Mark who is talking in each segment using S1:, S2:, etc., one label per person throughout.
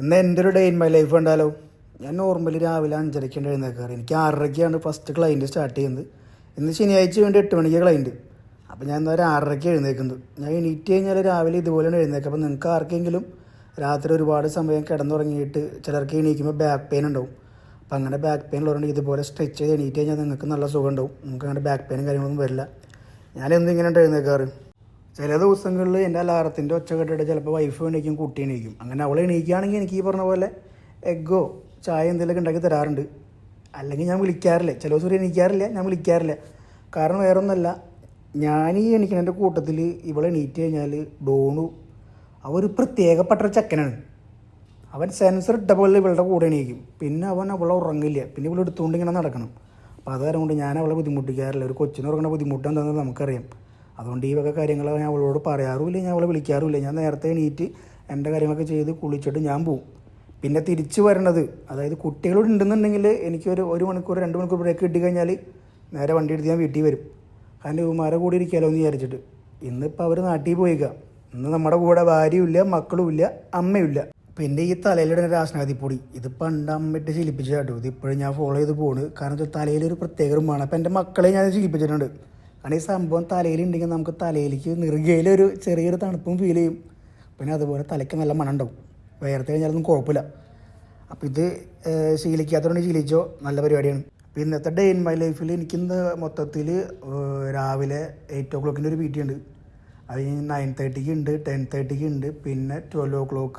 S1: എന്നാൽ എൻ്റെ ഒരു ഡേ ഇൻ മൈ ലൈഫ് കണ്ടാലോ. ഞാൻ നോർമലി രാവിലെ 5:30 എഴുന്നേൽക്കാറ്. എനിക്ക് 6:30 ഫസ്റ്റ് ക്ലൈൻറ്റ് സ്റ്റാർട്ട് ചെയ്യുന്നത്. ഇന്ന് ശനിയാഴ്ച വേണ്ടി 8 മണിക്ക് ക്ലൈൻറ്റ്. അപ്പോൾ ഞാൻ എന്താ 6:30 എഴുന്നേൽക്കുന്നത്. ഞാൻ എണീറ്റ് കഴിഞ്ഞാൽ രാവിലെ ഇതുപോലെയാണ് എഴുന്നേൽക്കുക. അപ്പോൾ നിങ്ങൾക്ക് ആർക്കെങ്കിലും രാത്രി ഒരുപാട് സമയം കിടന്നുറങ്ങിയിട്ട് ചിലർക്ക് എണീക്കുമ്പോൾ ബാക്ക് പെയിൻ ഉണ്ടാവും. അപ്പോൾ അങ്ങനെ ബാക്ക് പെയിൻ ഉള്ളവരുണ്ടെങ്കിൽ ഇതുപോലെ സ്ട്രെച്ച് ചെയ്ത് എണീറ്റ് കഴിഞ്ഞാൽ നിങ്ങൾക്ക് നല്ല സുഖം ഉണ്ടാവും. നിങ്ങൾക്ക് അങ്ങനെ ബാക്ക് പെയിനും കാര്യങ്ങളൊന്നും വരില്ല. ഞാൻ എന്തിങ്ങനെ എഴുന്നേൽക്കാറ്. ചില ദിവസങ്ങളിൽ എൻ്റെ അലാറത്തിൻ്റെ ഒച്ച കേട്ടിട്ട് ചിലപ്പോൾ വൈഫ് എണീക്കും, കുട്ടി എണീക്കും. അങ്ങനെ അവൾ എണീക്കുകയാണെങ്കിൽ എനിക്ക് ഈ പറഞ്ഞ പോലെ എഗ്ഗോ ചായ എന്തെങ്കിലുമൊക്കെ ഉണ്ടാക്കി തരാറുണ്ട്. അല്ലെങ്കിൽ ഞാൻ വിളിക്കാറില്ല. ചില ദിവസം എണീക്കാറില്ല, ഞാൻ വിളിക്കാറില്ല. കാരണം വേറൊന്നല്ല, ഞാൻ ഈ എണീക്കണതിൻ്റെ കൂട്ടത്തിൽ ഇവളെ എണീറ്റ് കഴിഞ്ഞാൽ ഡോണു അവൻ പ്രത്യേകപ്പെട്ട ചക്കനാണ്. അവൻ സെൻസർ ഇട്ട പോലെ ഇവളുടെ കൂടെ എണീക്കും. പിന്നെ അവളെ ഉറങ്ങില്ല. പിന്നെ ഇവളെ എടുത്തുകൊണ്ട് ഇങ്ങനെ നടക്കണം. അപ്പോൾ അത് കാരണം കൊണ്ട് ഞാൻ അവളെ ബുദ്ധിമുട്ടിക്കാറില്ല. ഒരു കൊച്ചിന് ഉറങ്ങുന്ന ബുദ്ധിമുട്ട് എന്താണെന്ന് നമുക്കറിയാം. അതുകൊണ്ട് ഈ വക കാര്യങ്ങൾ ഞാൻ അവളോട് പറയാറുമില്ല, ഞാൻ അവളെ വിളിക്കാറുമില്ല. ഞാൻ നേരത്തെ എണീറ്റ് എൻ്റെ കാര്യങ്ങളൊക്കെ ചെയ്ത് കുളിച്ചിട്ട് ഞാൻ പോവും. പിന്നെ തിരിച്ച് വരണത്, അതായത് കുട്ടികളോട് ഉണ്ടെന്നുണ്ടെങ്കിൽ എനിക്കൊരു 1 മണിക്കൂർ 2 മണിക്കൂർ ബ്രേക്ക് കിട്ടിക്കഴിഞ്ഞാൽ നേരെ വണ്ടി എടുത്ത് ഞാൻ വീട്ടിൽ വരും. കാരണം ഇവന്മാരെ കൂടി ഇരിക്കാമല്ലോ എന്ന് വിചാരിച്ചിട്ട്. ഇന്നിപ്പോൾ അവർ നാട്ടിൽ പോയിക്കുക. ഇന്ന് നമ്മുടെ കൂടെ ഭാര്യയുമില്ല, മക്കളുമില്ല, അമ്മയുമില്ല. പിന്നെ ഈ തലയിലിടുന്ന രാസനാദിപ്പൊടി ഇത് പണ്ട് അമ്മയിട്ട് ശീലിപ്പിച്ച കേട്ടോ. ഇതിപ്പോഴും ഞാൻ ഫോളോ ചെയ്ത് പോണ്. കാരണം തലയിലൊരു പ്രത്യേക റൂമാണ്. അപ്പോൾ എൻ്റെ മക്കളെ ഞാൻ ശീലിപ്പിച്ചിട്ടുണ്ട്. കാരണം ഈ സംഭവം തലയിലുണ്ടെങ്കിൽ നമുക്ക് തലയിലേക്ക് നെറുകയിലൊരു ചെറിയൊരു തണുപ്പും ഫീൽ ചെയ്യും. പിന്നെ അതുപോലെ തലയ്ക്ക് നല്ല മണം ഉണ്ടാവും. വേർത്ത് കഴിഞ്ഞാലൊന്നും കുഴപ്പമില്ല. അപ്പോൾ ഇത് ശീലിക്കാത്തതുകൊണ്ട് ശീലിച്ചോ, നല്ല പരിപാടിയാണ്. അപ്പോൾ ഇന്നത്തെ ഡേ ഇൻ മൈ ലൈഫിൽ എനിക്കിന്ന് മൊത്തത്തിൽ രാവിലെ 8 o'clock ഒരു PT ഉണ്ട്. അത് 9:30 ഉണ്ട്, 10:30 ഉണ്ട്, പിന്നെ 12 o'clock,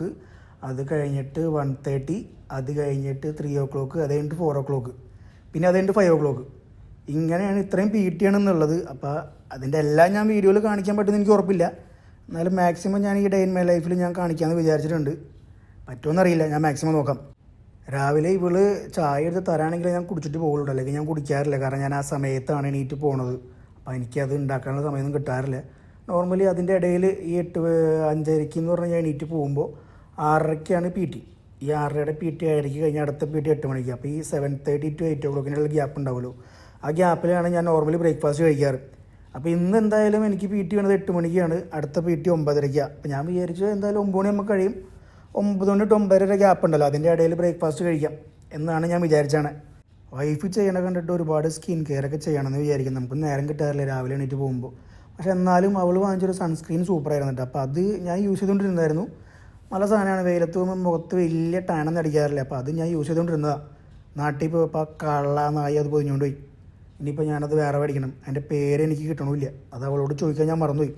S1: അത് കഴിഞ്ഞിട്ട് 1:30, അത് കഴിഞ്ഞിട്ട് 3 o'clock, അത് കഴിഞ്ഞിട്ട് 4 o'clock, പിന്നെ അത് കഴിഞ്ഞിട്ട് 5 o'clock. ഇങ്ങനെയാണ്, ഇത്രയും PT ആണെന്നുള്ളത്. അപ്പോൾ അതിൻ്റെ എല്ലാം ഞാൻ വീഡിയോയിൽ കാണിക്കാൻ പറ്റുമെന്ന് എനിക്ക് ഉറപ്പില്ല. എന്നാലും മാക്സിമം ഞാൻ ഈ ഡേ ഇൻ മൈ ലൈഫിൽ ഞാൻ കാണിക്കാമെന്ന് വിചാരിച്ചിട്ടുണ്ട്. പറ്റുമെന്നറിയില്ല, ഞാൻ മാക്സിമം നോക്കാം. രാവിലെ ഇവള് ചായ എടുത്ത് തരാണെങ്കിൽ ഞാൻ കുടിച്ചിട്ട് പോകുള്ളൂ, അല്ലെങ്കിൽ ഞാൻ കുടിക്കാറില്ല. കാരണം ഞാൻ ആ സമയത്താണ് എണീറ്റ് പോണത്. അപ്പോൾ എനിക്കത് ഉണ്ടാക്കാനുള്ള സമയമൊന്നും കിട്ടാറില്ല. നോർമലി അതിൻ്റെ ഇടയിൽ ഈ 5:30 എന്ന് പറഞ്ഞാൽ ഞാൻ എണീറ്റ് പോകുമ്പോൾ 6:30 PT. ഈ 6:30 PT 7:30 കഴിഞ്ഞാൽ അടുത്ത PT 8 മണിക്ക്. അപ്പോൾ ഈ 7:30 to 8 o'clock ഗ്യാപ്പ് ഉണ്ടാവുമല്ലോ. ആ ഗ്യാപ്പിലാണ് ഞാൻ നോർമലി ബ്രേക്ക്ഫാസ്റ്റ് കഴിക്കാറ്. അപ്പോൾ ഇന്ന് എന്തായാലും എനിക്ക് PT വേണത് 8 മണിക്കാണ്, അടുത്ത PT 9:30. അപ്പോൾ ഞാൻ വിചാരിച്ചു എന്തായാലും 9 മണി നമുക്ക് കഴിയും. 9 മണി to 9:30 ഗ്യാപ്പ് ഉണ്ടല്ലോ, അതിൻ്റെ ഇടയിൽ ബ്രേക്ക്ഫാസ്റ്റ് കഴിക്കാം എന്നാണ് ഞാൻ വിചാരിച്ചാണ്. വൈഫ് ചെയ്യണ കണ്ടിട്ട് ഒരുപാട് സ്കിൻ കെയർ ഒക്കെ ചെയ്യണമെന്ന് വിചാരിക്കും. നമുക്ക് നേരം കിട്ടാറില്ല രാവിലെ എണീറ്റ് പോകുമ്പോൾ. പക്ഷെ എന്നാലും അവൾ വാങ്ങിച്ചൊരു സൺസ്ക്രീൻ സൂപ്പറായിരുന്നു കേട്ടോ. അപ്പോൾ അത് ഞാൻ യൂസ് ചെയ്തുകൊണ്ടിരുന്നായിരുന്നു. നല്ല സാധനമാണ്. വെയിലത്ത് പോകുമ്പോൾ മുഖത്ത് വലിയ ടാനൊന്നും അടിക്കാറില്ല. അപ്പോൾ അത് ഞാൻ യൂസ് ചെയ്തുകൊണ്ടിരുന്നതാണ്. നാട്ടിൽ പോയപ്പോൾ കള്ള നായി അത് പൊതിഞ്ഞുകൊണ്ട് പോയി. ഇനിയിപ്പോൾ ഞാനത് വേറെ മേടിക്കണം. അതിൻ്റെ പേര് എനിക്ക് കിട്ടണമില്ല. അത് അവളോട് ചോദിക്കാൻ ഞാൻ മറന്നുപോയി.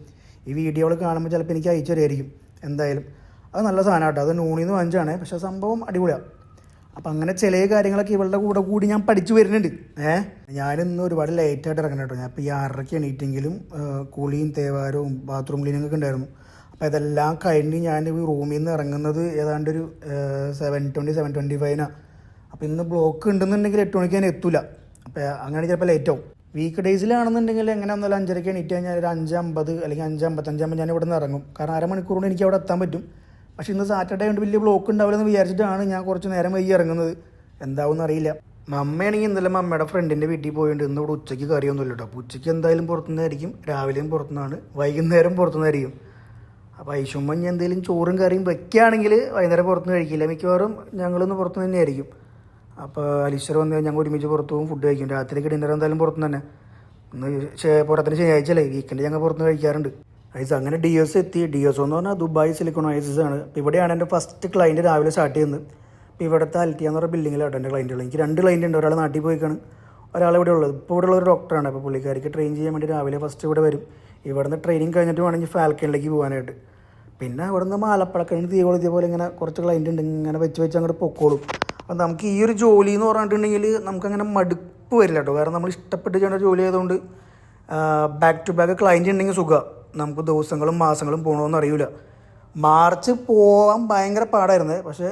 S1: ഈ വീഡിയോ അവൾ കാണുമ്പോൾ ചിലപ്പോൾ എനിക്ക് അയച്ചു തരുമായിരിക്കും. എന്തായാലും അത് നല്ല സാധനം കേട്ടോ. അത് നൂണിന്ന് വാങ്ങിച്ചാണ്, പക്ഷേ സംഭവം അടിപൊളിയാണ്. അപ്പം അങ്ങനെ ചില കാര്യങ്ങളൊക്കെ ഇവളുടെ കൂടി ഞാൻ പഠിച്ചു വരുന്നുണ്ട്. ഞാനിന്ന് ഒരുപാട് ലേറ്റായിട്ട് ഇറങ്ങണം കേട്ടോ. ഞാൻ ഇപ്പോൾ ഈ 6:30 എണീറ്റെങ്കിലും കുളിയും തേവാരവും ബാത്റൂം ക്ലീനിങ്ങൊക്കെ ഉണ്ടായിരുന്നു. അപ്പോൾ ഇതെല്ലാം കഴിഞ്ഞ് ഞാൻ റൂമിൽ നിന്ന് ഇറങ്ങുന്നത് ഏതാണ്ട് ഒരു 7:20 7:25. അപ്പോൾ ഇന്ന് ബ്ലോക്ക് ഉണ്ടെന്നുണ്ടെങ്കിൽ 8 മണിക്ക് ഞാൻ എത്തൂല. അപ്പോൾ അങ്ങനെ ചിലപ്പോൾ ലേറ്റ് ആവും. വീക്ക് ഡേയ്സിലാണെന്നുണ്ടെങ്കിൽ എങ്ങനെ ഒന്നല്ല 5:30 എണീറ്റ് കഴിഞ്ഞാൽ ഒരു 5:50 അല്ലെങ്കിൽ 5:55 ആകുമ്പോൾ ഞാൻ ഇവിടെ നിന്ന് ഇറങ്ങും. കാരണം 1/2 കൊണ്ട് എനിക്ക് അവിടെ എത്താൻ പറ്റും. പക്ഷേ ഇന്ന് സാറ്റർഡേ കൊണ്ട് വലിയ ബ്ലോക്ക് ഉണ്ടാവില്ലെന്ന് വിചാരിച്ചിട്ടാണ് ഞാൻ കുറച്ച് നേരം വൈകി ഇറങ്ങുന്നത്. എന്താവും അറിയില്ല. മമ്മയാണെങ്കിൽ ഇന്നലെ മമ്മയുടെ ഫ്രണ്ടിൻ്റെ വീട്ടിൽ പോയിട്ട് ഇന്ന് ഇവിടെ ഉച്ചയ്ക്ക് കറിയൊന്നുമില്ല കേട്ടോ. അപ്പോൾ ഉച്ചയ്ക്ക് എന്തായാലും പുറത്തുനിന്നായിരിക്കും, രാവിലെയും പുറത്തുനിന്നാണ്, വൈകുന്നേരം പുറത്തുനിന്നായിരിക്കും. അപ്പോൾ ഐശുമ്മ ഞാൻ എന്തെങ്കിലും ചോറും കറിയും വെക്കുകയാണെങ്കിൽ വൈകുന്നേരം പുറത്തുനിന്ന് കഴിക്കില്ല. മിക്കവാറും ഞങ്ങളൊന്ന് പുറത്തുനിന്ന് തന്നെയായിരിക്കും. അപ്പോൾ അലീശ്വർ വന്ന് ഞങ്ങൾ ഒരുമിച്ച് പുറത്ത് പോകും, ഫുഡ് കഴിക്കും. രാത്രിക്ക് ഡിന്നർ എന്തായാലും പുറത്തുനിന്ന് തന്നെ. ഇന്ന് പുറത്തിന് ശനിയാഴ്ച അല്ലേ, വീക്കെൻഡ് ഞങ്ങൾ പുറത്തുനിന്ന് കഴിക്കാറുണ്ട്. അങ്ങനെ DOS എത്തി. DOS എന്ന് പറഞ്ഞാൽ ദുബായ് സിലിക്കോൺ ഓയസിസ് ആണ്. അപ്പോൾ ഇവിടെയാണ് എൻ്റെ ഫസ്റ്റ് ക്ലൈൻറ്റ് രാവിലെ സ്റ്റാർട്ട് ചെയ്യുന്നത്. അപ്പോൾ ഇവിടുത്തെ അൽറ്റിയ എന്ന് പറഞ്ഞ ബിൽഡിങ്ങിലാണ് എൻ്റെ ക്ലൈൻറ്റുകൾ. എനിക്ക് 2 ക്ലൈൻറ്റ് ഉണ്ട്. ഒരാൾ നാട്ടിൽ പോയിക്കാണ്, ഒരാൾ ഇവിടെ ഉള്ളത്. ഇപ്പോൾ ഇവിടെ ഉള്ള ഒരു ഡോക്ടറാണ്. അപ്പോൾ പുള്ളിക്കാരിക്ക് ട്രെയിൻ ചെയ്യാൻ വേണ്ടി രാവിലെ ഫസ്റ്റ് ഇവിടെ വരും. ഇവിടുന്ന് ട്രെയിനിങ് കഴിഞ്ഞിട്ട് വേണമെങ്കിൽ ഫാൽക്കണിലേക്ക് പോകാനായിട്ട്. പിന്നെ ഇവിടുന്ന് മാലപ്പഴക്കണിന് തീ കൊളുത്തിയ പോലെ ഇങ്ങനെ കുറച്ച് ക്ലൈൻറ്റ് ഉണ്ട്. ഇങ്ങനെ വെച്ച് അങ്ങോട്ട് പൊക്കോളും. അപ്പോൾ നമുക്ക് ഈ ഒരു ജോലി എന്ന് പറഞ്ഞിട്ടുണ്ടെങ്കിൽ നമുക്കങ്ങനെ മടുപ്പ് വരില്ല കേട്ടോ. കാരണം നമ്മൾ ഇഷ്ടപ്പെട്ട് ചെയ്യുന്ന ജോലി ആയതുകൊണ്ട് ബാക്ക് ടു ബാക്ക് ക്ലൈൻറ്റ് ഉണ്ടെങ്കിൽ സുഖമാണ്. നമുക്ക് ദിവസങ്ങളും മാസങ്ങളും പോകണമെന്ന് അറിയില്ല. മാർച്ച് പോകാൻ ഭയങ്കര പാടായിരുന്നു. പക്ഷേ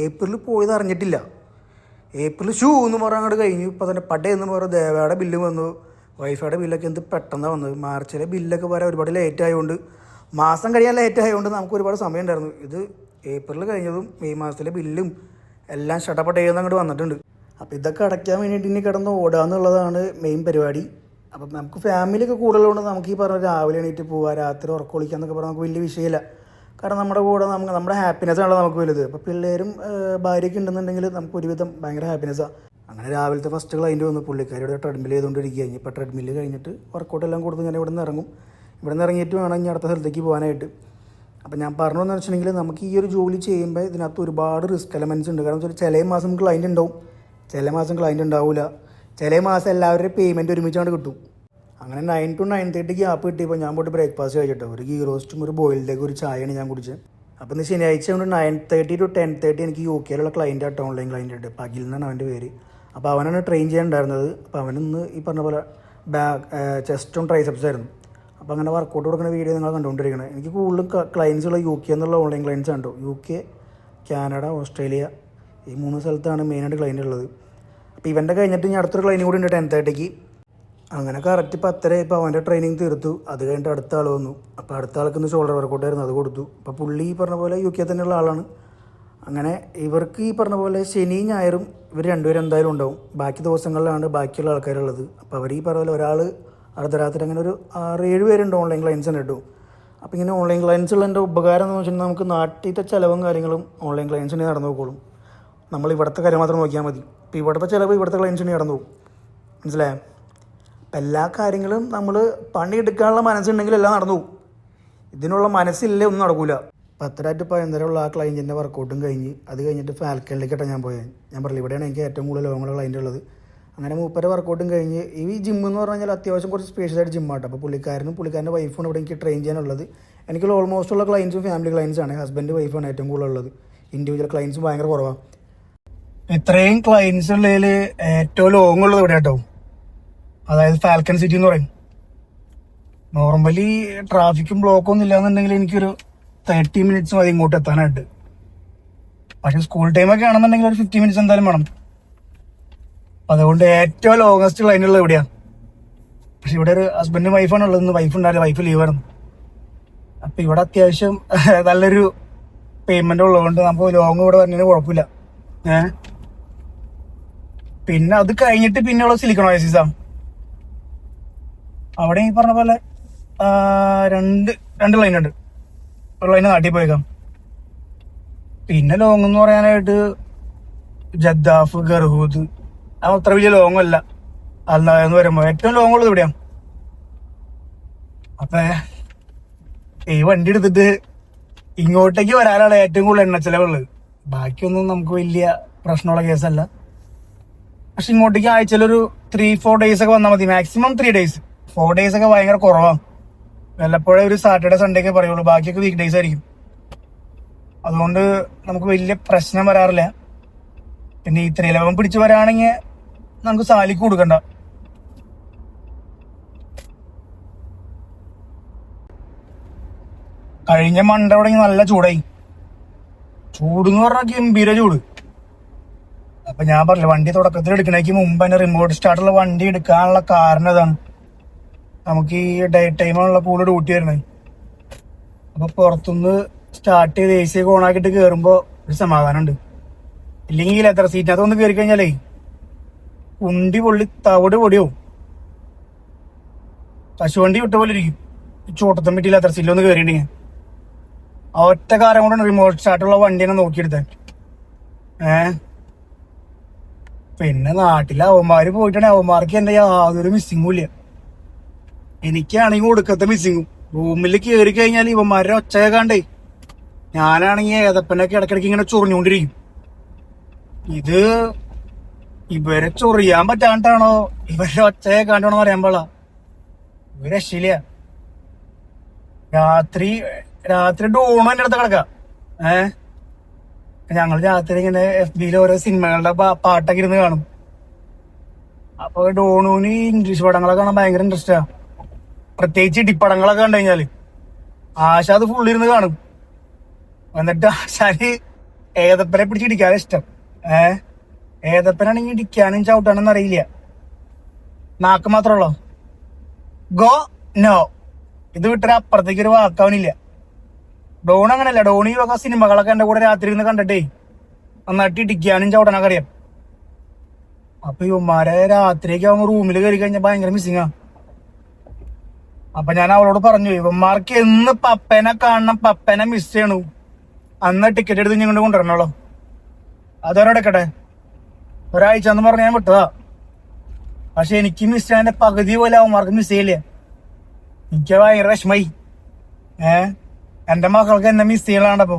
S1: ഏപ്രിൽ പോയത് അറിഞ്ഞിട്ടില്ല. ഏപ്രിൽ എന്ന് പറഞ്ഞാൽ അങ്ങോട്ട് കഴിഞ്ഞു. ഇപ്പോൾ തന്നെ പടയെന്ന് പറഞ്ഞാൽ ദേവയുടെ ബില്ല് വന്നു, വൈഫൈയുടെ ബില്ലൊക്കെ എന്ത് പെട്ടെന്നാണ് വന്നത്. മാർച്ചിലെ ബില്ലൊക്കെ വരാൻ ഒരുപാട് ലേറ്റ് ആയതുകൊണ്ട്, മാസം കഴിയാൻ ലേറ്റ് ആയതുകൊണ്ട് നമുക്ക് ഒരുപാട് സമയം ഉണ്ടായിരുന്നു. ഇത് ഏപ്രിൽ കഴിഞ്ഞതും മെയ് മാസത്തിലെ ബില്ലും എല്ലാം ഷട്ടപ്പട്ട് ചെയ്യുന്ന അങ്ങോട്ട് വന്നിട്ടുണ്ട്. അപ്പോൾ ഇതൊക്കെ അടയ്ക്കാൻ വേണ്ടിയിട്ട് ഇനി കിടന്ന് ഓടുക എന്നുള്ളതാണ് മെയിൻ പരിപാടി. അപ്പം നമുക്ക് ഫാമിലിയൊക്കെ കൂടുതലുകൊണ്ട് നമുക്ക് ഈ പറഞ്ഞ രാവിലെ എണീറ്റ് പോവുക, രാത്രി ഉറക്കൊളിക്കുക എന്നൊക്കെ പറഞ്ഞാൽ നമുക്ക് വലിയ വിഷയമില്ല. കാരണം നമ്മുടെ കൂടെ നമ്മുടെ ഹാപ്പിനെസ് ആണല്ലോ നമുക്ക് വലുത്. അപ്പോൾ പിള്ളേരും ഭാര്യയൊക്കെ ഉണ്ടെന്നുണ്ടെങ്കിൽ നമുക്ക് ഒരുവിധം ഭയങ്കര ഹാപ്പിനെസ്സാണ്. അങ്ങനെ രാവിലത്തെ ഫസ്റ്റ് ക്ലൈൻറ്റ് വന്നു. പുള്ളിക്കാരിയുടെ ട്രെഡ്മിൽ ചെയ്തുകൊണ്ടിരിക്കുക. ഇപ്പോൾ ട്രെഡ്മില്ല് കഴിഞ്ഞിട്ട് വർക്കൗട്ട് എല്ലാം കൊടുത്ത് ഞാൻ ഇവിടെ നിന്ന് ഇറങ്ങും. ഇവിടെ നിന്ന് ഇറങ്ങിയിട്ട് വേണം ഇനി അടുത്ത സ്ഥലത്തേക്ക് പോകാനായിട്ട്. അപ്പോൾ ഞാൻ പറഞ്ഞതെന്ന് വെച്ചിട്ടുണ്ടെങ്കിൽ നമുക്ക് ഈ ഒരു ജോലി ചെയ്യുമ്പോൾ ഇതിനകത്ത് ഒരുപാട് റിസ്ക് എലമെൻറ്റ്സ് ഉണ്ട്. കാരണം ചില മാസം ക്ലൈൻറ്റ് ഉണ്ടാവും, ചില മാസം ക്ലൈൻറ്റ് ഉണ്ടാവില്ല, ചില മാസം എല്ലാവരുടെയും പേയ്മെൻറ്റ് ഒരുമിച്ചാണ് കിട്ടും. അങ്ങനെ 9 to 9:30 ഗ്യാപ്പ് കിട്ടിയപ്പോൾ ഞാൻ പോയിട്ട് ബ്രേക്ക്ഫാസ്റ്റ് കഴിച്ചിട്ട് ഒരു ഗീ റോസ്റ്റും ഒരു ബോയിൽഡേക്ക് ഒരു ചായയാണ് ഞാൻ കുടിച്ചത്. അപ്പോൾ ഇന്ന് ശനിയാഴ്ച കൊണ്ട് 9:30 to 10:30 എനിക്ക് UK ക്ലൈൻറ്റ് ആയിട്ട് ഓൺലൈൻ ക്ലൈൻറ്റ് ഉണ്ട്. പകിൽ എന്നാണ് അവൻ്റെ പേര്. അപ്പോൾ അവനാണ് ട്രെയിൻ ചെയ്യാനുണ്ടായിരുന്നത്. അപ്പോൾ അവനിന്ന് ഈ പറഞ്ഞ പോലെ ചെസ്റ്റും ട്രൈസെപ്സ് ആയിരുന്നു. അപ്പോൾ അങ്ങനെ വർക്കൗട്ട് കൊടുക്കുന്ന വീഡിയോ നിങ്ങൾ കണ്ടുകൊണ്ടിരിക്കുന്നത്. എനിക്ക് കൂടുതലും ക്ലയൻസ് ഉള്ള UK എന്നുള്ള ഓൺലൈൻ ക്ലയൻസ് ആണ് കേട്ടോ. UK, കാനഡ, ഓസ്ട്രേലിയ ഈ 3 സ്ഥലത്താണ് മെയിനായിട്ട് ക്ലയൻറ്റ് ഉള്ളത്. അപ്പോൾ ഇവൻ്റെ കഴിഞ്ഞിട്ട് ഞാൻ അടുത്തൊരു ക്ലൈൻറ്റ് കൂടി ഉണ്ട് 10:30. അങ്ങനെ കറക്റ്റ് 10:30 ഇപ്പോൾ അവൻ്റെ ട്രെയിനിങ് തീർത്തു. അത് കഴിഞ്ഞിട്ട് അടുത്ത ആൾ വന്നു. അപ്പോൾ അടുത്ത ആൾക്ക് ഇന്ന് ഷോൾഡർ വർക്കൗട്ട് ആയിരുന്നു, അത് കൊടുത്തു. അപ്പോൾ പുള്ളി ഈ പറഞ്ഞ പോലെ UK തന്നെയുള്ള ആളാണ്. അങ്ങനെ ഇവർക്ക് ഈ പറഞ്ഞ പോലെ ശനിയും ഞായറും ഇവർ രണ്ടുപേരും എന്തായാലും ഉണ്ടാവും. ബാക്കി ദിവസങ്ങളിലാണ് ബാക്കിയുള്ള ആൾക്കാരുള്ളത്. അപ്പോൾ അവർ ഈ പറഞ്ഞ പോലെ ഒരാൾ അർദ്ധരാത്രി അങ്ങനെ ഒരു 6-7 പേരുണ്ട് ഓൺലൈൻ ക്ലയൻസ് തന്നെ കേട്ടോ. അപ്പോൾ ഇങ്ങനെ ഓൺലൈൻ ക്ലയൻസ് ഉള്ളതിൻ്റെ ഉപകാരം എന്ന് വെച്ചിട്ടുണ്ടെങ്കിൽ നമുക്ക് നാട്ടിലത്തെ ചിലവും കാര്യങ്ങളും ഓൺലൈൻ ക്ലയൻസിനെ നടന്നു നോക്കോളും. നമ്മൾ ഇവിടുത്തെ കാര്യം മാത്രം നോക്കിയാൽ മതി. ഇപ്പോൾ ഇവിടുത്തെ ചിലവ് ഇവിടുത്തെ ക്ലയൻസിനെ നടന്നു പോകും. മനസ്സിലായോ? അപ്പം എല്ലാ കാര്യങ്ങളും നമ്മൾ പണിയെടുക്കാനുള്ള മനസ്സുണ്ടെങ്കിൽ എല്ലാം നടന്നു പോകും. ഇതിനുള്ള മനസ്സില്ലേ ഒന്നും നടക്കില്ല. 10 to 11 ഉള്ള ആ ക്ലയൻറ്റിൻ്റെ വർക്കൗട്ടും കഴിഞ്ഞ് അത് കഴിഞ്ഞിട്ട് ഫാൽക്കണിലേക്കാണ് ഞാൻ പോയത്. ഞാൻ പറഞ്ഞില്ല, ഇവിടെയാണ് എനിക്ക് ഏറ്റവും കൂടുതൽ ലോങ്ങുള്ള ക്ലയൻറ്റ് ഉള്ളത്. അങ്ങനെ 3 വർക്കൗട്ടും കഴിഞ്ഞ് ഈ ജിമ്മ് എന്ന് പറഞ്ഞു കഴിഞ്ഞാൽ അത്യാവശ്യം കുറച്ച് സ്പേഷ്യലായിട്ട് ജിമ്മാട്ടോ. അപ്പോൾ പുള്ളിക്കാരൻ്റെ വൈഫാണ് ഇവിടെ എനിക്ക് ട്രെയിൻ ചെയ്യാനുള്ളത്. എനിക്ക് ഓൾമോസ്റ്റ് ഉള്ള ക്ലയൻസും ഫാമിലി ക്ലയൻസാണ്. ഹസ്ബൻഡ് വൈഫാണ് ഏറ്റവും കൂടുതൽ ഉള്ളത്. ഇൻഡിവിജ്വൽ ക്ലയൻസ് ഭയങ്കര കുറവാണ്. ഇത്രയും ക്ലയൻസ് ഉള്ളതിൽ ഏറ്റവും ലോങ് ഉള്ളത് ഇവിടെ കേട്ടോ. അതായത് ഫാൽക്കൺ സിറ്റി എന്ന് പറയും. നോർമലി ട്രാഫിക്കും ബ്ലോക്കൊന്നും ഇല്ലാന്നുണ്ടെങ്കിൽ എനിക്കൊരു 30 minutes മതി ഇങ്ങോട്ട് എത്താനായിട്ട്. പക്ഷെ സ്കൂൾ ടൈമൊക്കെ ആണെന്നുണ്ടെങ്കിൽ ഒരു 50 minutes എന്തായാലും വേണം. അതുകൊണ്ട് ഏറ്റവും ലോങ്ങസ്റ്റ് ലൈനുള്ള എവിടെയാണ്. പക്ഷെ ഇവിടെ ഒരു ഹസ്ബൻഡും വൈഫാണ് ഉള്ളത്. വൈഫ് ഉണ്ടാവില്ല, വൈഫ് ലീവായിരുന്നു. അപ്പം ഇവിടെ അത്യാവശ്യം നല്ലൊരു പേയ്മെന്റ് ഉള്ളതുകൊണ്ട് നമുക്ക് ലോങ് ഇവിടെ വരുന്നതിന് കുഴപ്പമില്ല. പിന്നെ അത് കഴിഞ്ഞിട്ട് പിന്നെയുള്ള സിലിക്കൺ ഓയസിസാണ്. അവിടെ ഈ പറഞ്ഞ പോലെ രണ്ട് ലൈൻ ഉണ്ട്. ഒരു ലൈന് നാട്ടിൽ പോയേക്കാം. പിന്നെ ലോങ് എന്ന് പറയാനായിട്ട് ജദ്ദാഫ്, ഗർഹൂദ്, അത് അത്ര വലിയ ലോങ് അല്ല. അല്ലാന്ന് വരുമ്പോ ഏറ്റവും ലോങ് ഉള്ളത് ഇവിടെയാണ്. അപ്പൊ ഈ വണ്ടി എടുത്തിട്ട് ഇങ്ങോട്ടേക്ക് വരാനാണ് ഏറ്റവും കൂടുതൽ എണ്ണ ചെലവുള്ളത്. ബാക്കിയൊന്നും നമുക്ക് വലിയ പ്രശ്നമുള്ള കേസല്ല. പക്ഷെ ഇങ്ങോട്ടേക്ക് ആഴ്ചയിലൊരു 3-4 days ഒക്കെ വന്നാൽ മതി. Maximum 3 days. 4 days ഒക്കെ ഭയങ്കര കുറവാണ്. വല്ലപ്പോഴേ ഒരു സാറ്റർഡേ സൺഡേ ഒക്കെ പറയുള്ളൂ. ബാക്കിയൊക്കെ വീക്ക് ഡേയ്സ് ആയിരിക്കും. അതുകൊണ്ട് നമുക്ക് വലിയ പ്രശ്നം വരാറില്ല. പിന്നെ ഈ 311 പിടിച്ച് വരാണെങ്കിൽ നമുക്ക് സാലിക്ക് കൊടുക്കണ്ട. കഴിഞ്ഞ മണ്ട തുടങ്ങി നല്ല ചൂടായി. ചൂടെന്ന് പറഞ്ഞാൽ ഗംഭീര ചൂട്. അപ്പൊ ഞാൻ പറഞ്ഞില്ല, വണ്ടി തുടക്കത്തിൽ എടുക്കണേക്ക് മുമ്പ് തന്നെ റിമോട്ട് സ്റ്റാർട്ടുള്ള വണ്ടി എടുക്കാനുള്ള കാരണം ഇതാണ്. നമുക്ക് ഈ ഡേ ടൈമുള്ള കൂടുതൽ ഡ്യൂട്ടി വരുന്നത്. അപ്പൊ പുറത്തുനിന്ന് സ്റ്റാർട്ട് ചെയ്ത് AC ഒക്കെ ഓണാക്കിയിട്ട് കയറുമ്പോ ഒരു സമാധാനമുണ്ട്. ഇല്ലെങ്കിൽ എത്ര സീറ്റിനകത്ത് ഒന്ന് കയറി കഴിഞ്ഞാലേ കുണ്ടി പൊള്ളി തവിട് പൊടിയോ കശുവണ്ടി വിട്ട പോലെ ഇരിക്കും. ചോട്ടത്തും പറ്റിയില്ല എത്ര സീറ്റിലൊന്ന് കയറിയിട്ടുണ്ടെങ്കിൽ. ആ ഒറ്റ കാര്യം കൊണ്ടാണ് റിമോട്ട് സ്റ്റാർട്ടുള്ള വണ്ടി തന്നെ നോക്കിയെടുത്തത്. പിന്നെ നാട്ടിലെ അവന്മാര് പോയിട്ടാണെങ്കിൽ അവന്മാർക്ക് എന്റെ യാതൊരു മിസ്സിങ്ങും ഇല്ല. എനിക്കാണെങ്കിൽ ഒടുക്കത്തെ മിസ്സിങ്ങും. റൂമിൽ കയറി കഴിഞ്ഞാൽ ഇവന്മാരുടെ ഒച്ച കേൾക്കാണ്ടേ ഞാനാണെങ്കിൽ ഏതപ്പനൊക്കെ ഇടയ്ക്കിടയ്ക്ക് ഇങ്ങനെ ചൊറിഞ്ഞുകൊണ്ടിരിക്കും. ഇത് ഇവരെ ചൊറിയാൻ പറ്റാണ്ടാണോ ഇവരുടെ ഒച്ച കേൾക്കാണ്ടാണോ അറിയാൻ പാടില്ല. ഇവര് രക്ഷയില്ല. രാത്രി ഡോണും എന്റെ അടുത്ത് കിടക്കാം. ഞങ്ങൾ രാത്രി ഇങ്ങനെ FB ഓരോ സിനിമകളുടെ പാട്ടൊക്കെ ഇരുന്ന് കാണും. അപ്പൊ ഡോണുവിന് ഇംഗ്ലീഷ് പടങ്ങളൊക്കെ കാണാൻ ഭയങ്കര ഇൻട്രസ്റ്റാ. പ്രത്യേകിച്ച് ഇടിപ്പടങ്ങളൊക്കെ കണ്ടു കഴിഞ്ഞാല് ആശ അത് ഫുള്ളിരുന്ന് കാണും. എന്നിട്ട് ആശാന് ഏതപ്പനെ പിടിച്ച് ഇടിക്കാനും ഇഷ്ടം. ഏതപ്പനാണെങ്കിൽ ഇടിക്കാനും ചവിട്ടാനും അറിയില്ല. നാക്ക് മാത്രമുള്ളോ ഗോ നോ ഇത് വിട്ടൊരു അപ്പുറത്തേക്ക് ഒരു വാക്കാവനില്ല. ഡോൺ അങ്ങനല്ല. ഡോൺ ഈ വക സിനിമകളൊക്കെ എന്റെ കൂടെ രാത്രി ഇരുന്ന് കണ്ടിട്ടേ നന്നായിട്ട് ഇടിക്കാനും ചവിട്ടാനൊക്കെ അറിയാം. അപ്പൊ ഇവന്മാരെ രാത്രിയൊക്കെ ആവുമ്പോ റൂമിൽ കയറി കഴിഞ്ഞാൽ ഭയങ്കര മിസ്സിങ്ങാ. അപ്പൊ ഞാൻ അവളോട് പറഞ്ഞു, ഇവന്മാർക്ക് എന്ന് പപ്പനെ കാണണം, പപ്പനെ മിസ് ചെയ്യണു, അന്ന് ടിക്കറ്റ് എടുത്ത് ഇങ്ങോട്ട് കൊണ്ടുവരണല്ലോ. അതോരെടുക്കട്ടെ, ഒരാഴ്ച എന്ന് പറഞ്ഞ് ഞാൻ വിട്ടതാ. പക്ഷെ എനിക്ക് മിസ് ചെയ്യാൻ്റെ പകുതി പോലെ അവന്മാർക്ക് മിസ് ചെയ്യില്ലേ. എനിക്ക് ഭയങ്കര വിഷമായി. എന്റെ മക്കൾക്ക് എന്നെ മിസ് ചെയ്യലാണ്ടപ്പോ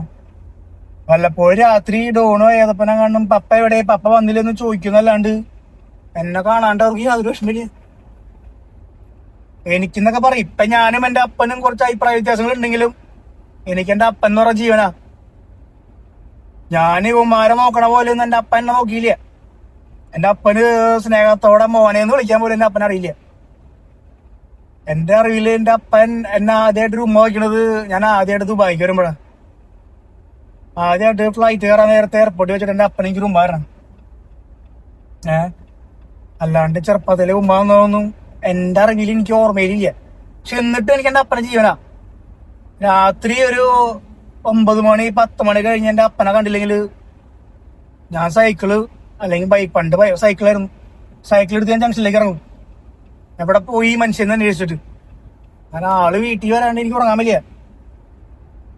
S1: വല്ലപ്പോഴും രാത്രി ഡോണോ ഏതപ്പനെ കാണും പപ്പ എവിടെ, പപ്പ വന്നില്ലെന്ന് ചോദിക്കുന്നല്ലാണ്ട് എന്നെ കാണാണ്ട് അവർക്ക് യാതൊരു വിഷമില്ല. എനിക്കെന്നൊക്കെ പറയും. ഇപ്പൊ ഞാനും എന്റെ അപ്പനും കുറച്ച് അഭിപ്രായ വ്യത്യാസങ്ങൾ ഉണ്ടെങ്കിലും എനിക്ക് എന്റെ അപ്പൻ എന്ന് പറഞ്ഞ ജീവനാ. ഞാൻ ഇവന്മാരെ നോക്കണ പോലെ ഒന്നും എന്റെ അപ്പൻ എന്നെ നോക്കിയില്ല. എന്റെ അപ്പന് സ്നേഹത്തോടെ മോനെന്ന് വിളിക്കാൻ പോലും എന്റെ അപ്പൻ അറിയില്ല. എന്റെ അറിവില് എന്റെ അപ്പൻ എന്നെ ആദ്യമായിട്ട് ഉമ്മ വയ്ക്കണത് ഞാൻ ആദ്യമായിട്ട് ദുബായിക്ക് വരുമ്പോഴാണ്. ആദ്യമായിട്ട് ഫ്ലൈറ്റ് കയറാൻ നേരത്തെ എയർപോർട്ടിൽ വെച്ചിട്ട് എന്റെ അപ്പൻ എനിക്ക് ഉമ്മ വരണം. അല്ലാണ്ട് ചെറുപ്പത്തിലെ ഉമ്മ വന്നതൊന്നും എന്റെ അറിവിൽ എനിക്ക് ഓർമ്മയിലില്ല. പക്ഷെ എന്നിട്ടും എനിക്ക് എന്റെ അപ്പനെ ജീവനാ. രാത്രി ഒരു 9 മണി 10 മണി കഴിഞ്ഞ് എന്റെ അപ്പനെ കണ്ടില്ലെങ്കിൽ ഞാൻ സൈക്കിള് അല്ലെങ്കിൽ ബൈക്ക്, പണ്ട് സൈക്കിളായിരുന്നു, സൈക്കിൾ എടുത്ത് ഞാൻ ജംഗ്ഷനിലേക്ക് ഇറങ്ങും. എവിടെ പോയി മനുഷ്യനെ അന്വേഷിച്ചിട്ട്. കാരണം ആള് വീട്ടിൽ വരാണ്ട് എനിക്ക് ഉറങ്ങാൻ പറ്റില്ല.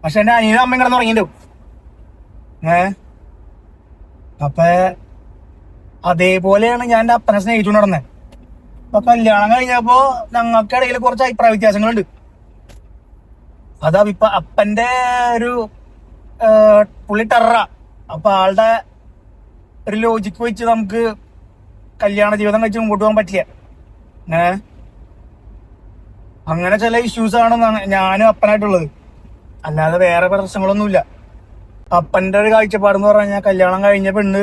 S1: പക്ഷെ എന്റെ അനിയനും അമ്മയും കിടന്ന് ഉറങ്ങിയിട്ടുണ്ടാവും. അപ്പൊ അതേപോലെയാണ് ഞാൻ എന്റെ അപ്പനെ സ്നേഹിച്ചു നടന്നത്. അപ്പൊ കല്യാണം കഴിഞ്ഞപ്പോ ഞങ്ങൾക്കിടയിൽ കുറച്ച് അഭിപ്രായ വ്യത്യാസങ്ങളുണ്ട്. അത് അപ്പന്റെ ഒരു പുള്ളി ടെററ. അപ്പൊ ആളുടെ ഒരു ലോജിക്ക് വെച്ച് നമുക്ക് കല്യാണ ജീവിതം വെച്ച് മുമ്പോട്ട് പോകാൻ പറ്റില്ല. അങ്ങനെ ചില ഇഷ്യൂസ് ആണ് ഞാനും അപ്പനായിട്ടുള്ളത്. അല്ലാതെ വേറെ പ്രശ്നങ്ങളൊന്നുമില്ല. അപ്പന്റെ ഒരു കാഴ്ചപ്പാടെന്ന് പറഞ്ഞു കഴിഞ്ഞാൽ കല്യാണം കഴിഞ്ഞ പെണ്ണ്